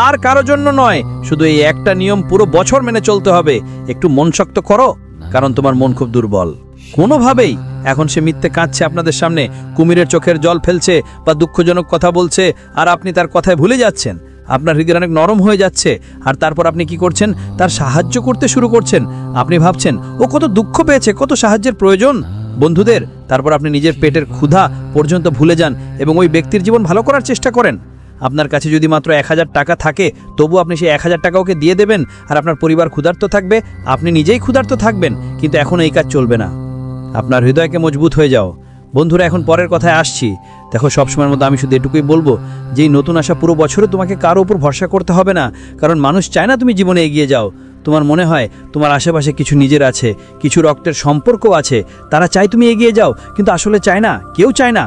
আর কারো জন্য নয়। শুধু এই একটা নিয়ম পুরো বছর মেনে চলতে হবে। একটু মন শক্ত করো, কারণ তোমার মন খুব দুর্বল। কোনোভাবেই এখন সে মিথ্যে কাঁদছে আপনাদের সামনে, কুমিরের চোখের জল ফেলছে বা দুঃখজনক কথা বলছে, আর আপনি তার কথায় ভুলে যাচ্ছেন। আপনার হৃদয় অনেক নরম হয়ে যাচ্ছে, আর তারপর আপনি কি করছেন? তার সাহায্য করতে শুরু করছেন। আপনি ভাবছেন ও কত দুঃখ পেয়েছে, কত সাহায্যের প্রয়োজন বন্ধুদের। তারপর আপনি নিজের পেটের ক্ষুধা পর্যন্ত ভুলে যান এবং ওই ব্যক্তির জীবন ভালো করার চেষ্টা করেন। আপনার কাছে যদি মাত্র 1000 টাকা থাকে, তবু আপনি সেই 1000 টাকা ওকে দিয়ে দেবেন, আর আপনার পরিবার ক্ষুধার্ত থাকবে, আপনি নিজেই ক্ষুধার্ত থাকবেন। কিন্তু এখন এই কাজ চলবে না। আপনার হৃদয়কে মজবুত হয়ে যাও। বন্ধুরা, এখন পরের কথায় আসছি। দেখো, সবসময়ের মধ্যে আমি শুধু এটুকুই বলবো যে এই নতুন আসা পুরো বছরে তোমাকে কারো উপর ভরসা করতে হবে না, কারণ মানুষ চায় না তুমি জীবনে এগিয়ে যাও। তোমার মনে হয় তোমার আশেপাশে কিছু নিজের আছে, কিছু রক্তের সম্পর্ক আছে, তারা চায় তুমি এগিয়ে যাও, কিন্তু আসলে চায় না, কেউ চায় না।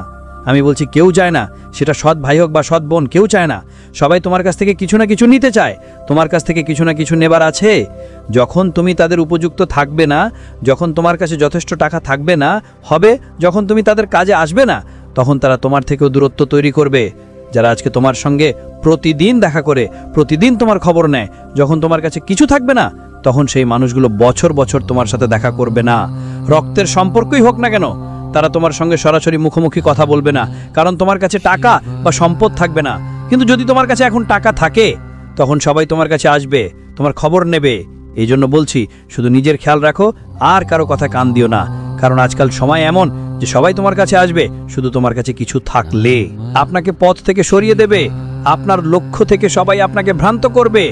আমি বলছি কেউ চায় না, সেটা সৎ ভাই হোক বা সৎ বোন, কেউ চায় না। সবাই তোমার কাছ থেকে কিছু না কিছু নিতে চায়, তোমার কাছ থেকে কিছু না কিছু নেবার আছে। যখন তুমি তাদের উপযুক্ত থাকবে না, যখন তোমার কাছে যথেষ্ট টাকা থাকবে না, হবে যখন তুমি তাদের কাজে আসবে না, তখন তারা তোমার থেকেও দূরত্ব তৈরি করবে। যারা আজকে তোমার সঙ্গে প্রতিদিন দেখা করে, প্রতিদিন তোমার খবর নেয়, যখন তোমার কাছে কিছু থাকবে না, তখন সেই মানুষগুলো বছর বছর তোমার সাথে দেখা করবে না। রক্তের সম্পর্কই হোক না কেন, তারা তোমার সঙ্গে সরাসরি মুখোমুখি কথা বলবে না, কারণ তোমার কাছে টাকা বা সম্পদ থাকবে না। কিন্তু যদি তোমার কাছে এখন টাকা থাকে, তখন সবাই তোমার কাছে আসবে, তোমার খবর নেবে। এই জন্য বলছি, শুধু নিজের খেয়াল রাখো, আর কারো কথা কান দিও না। কারণ আজকাল সময় এমন যে সবাই তোমার কাছে আসবে শুধু তোমার কাছে কিছু থাকলে। আপনাকে পথ থেকে সরিয়ে দেবে, আপনার লক্ষ্য থেকে সবাই আপনাকে ভ্রান্ত করবে।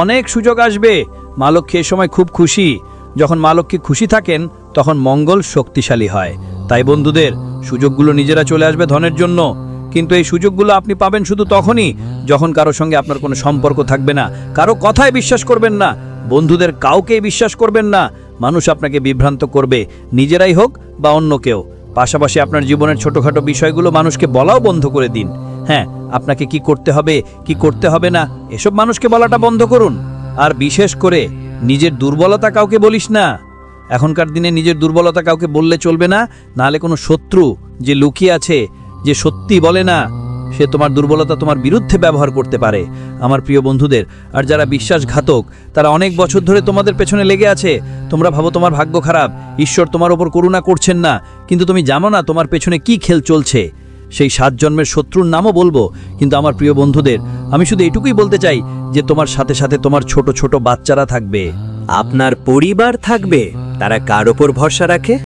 অনেক সুযোগ আসবে। মা লক্ষ্মী এ সময় খুব খুশি। যখন মা লক্ষ্মী খুশি থাকেন তখন মঙ্গল শক্তিশালী হয়। তাই বন্ধুদের, সুযোগগুলো নিজেরা চলে আসবে ধনের জন্য, কিন্তু এই সুযোগগুলো আপনি পাবেন শুধু তখনই যখন কারো সঙ্গে আপনার কোনো সম্পর্ক থাকবে না। কারো কথায় বিশ্বাস করবেন না, বন্ধুদের কাউকেই বিশ্বাস করবেন না। মানুষ আপনাকে বিভ্রান্ত করবে, নিজেরাই হোক বা অন্য কেউ। পাশাপাশি আপনার জীবনের ছোটখাটো বিষয়গুলো মানুষকে বলাও বন্ধ করে দিন। হ্যাঁ, আপনাকে কি করতে হবে, কি করতে হবে না, এসব মানুষকে বলাটা বন্ধ করুন। আর বিশেষ করে নিজের দুর্বলতা কাউকে বলিস না। এখনকার দিনে নিজের দুর্বলতা কাউকে বললে চলবে না, নাহলে কোনো শত্রু যে লুকিয়ে আছে, যে সত্যি বলে না, সে তোমার দুর্বলতা তোমার বিরুদ্ধে ব্যবহার করতে পারে। আমার প্রিয় বন্ধুদের, আর যারা বিশ্বাসঘাতক, তারা অনেক বছর ধরে তোমাদের পেছনে লেগে আছে। তোমরা ভাবো তোমার ভাগ্য খারাপ, ঈশ্বর তোমার ওপর করুণা করছেন না, কিন্তু তুমি জানো না তোমার পেছনে কি খেল চলছে। সেই 7 জন্মের শত্রুর নামও বলবো, কিন্তু আমার প্রিয় বন্ধুদের, আমি শুধু এটুকুই বলতে চাই যে তোমার সাথে সাথে তোমার ছোট ছোট বাচ্চারা থাকবে। আপনার পরিবার থাকবে, তারা কার ওপর ভরসা রাখে?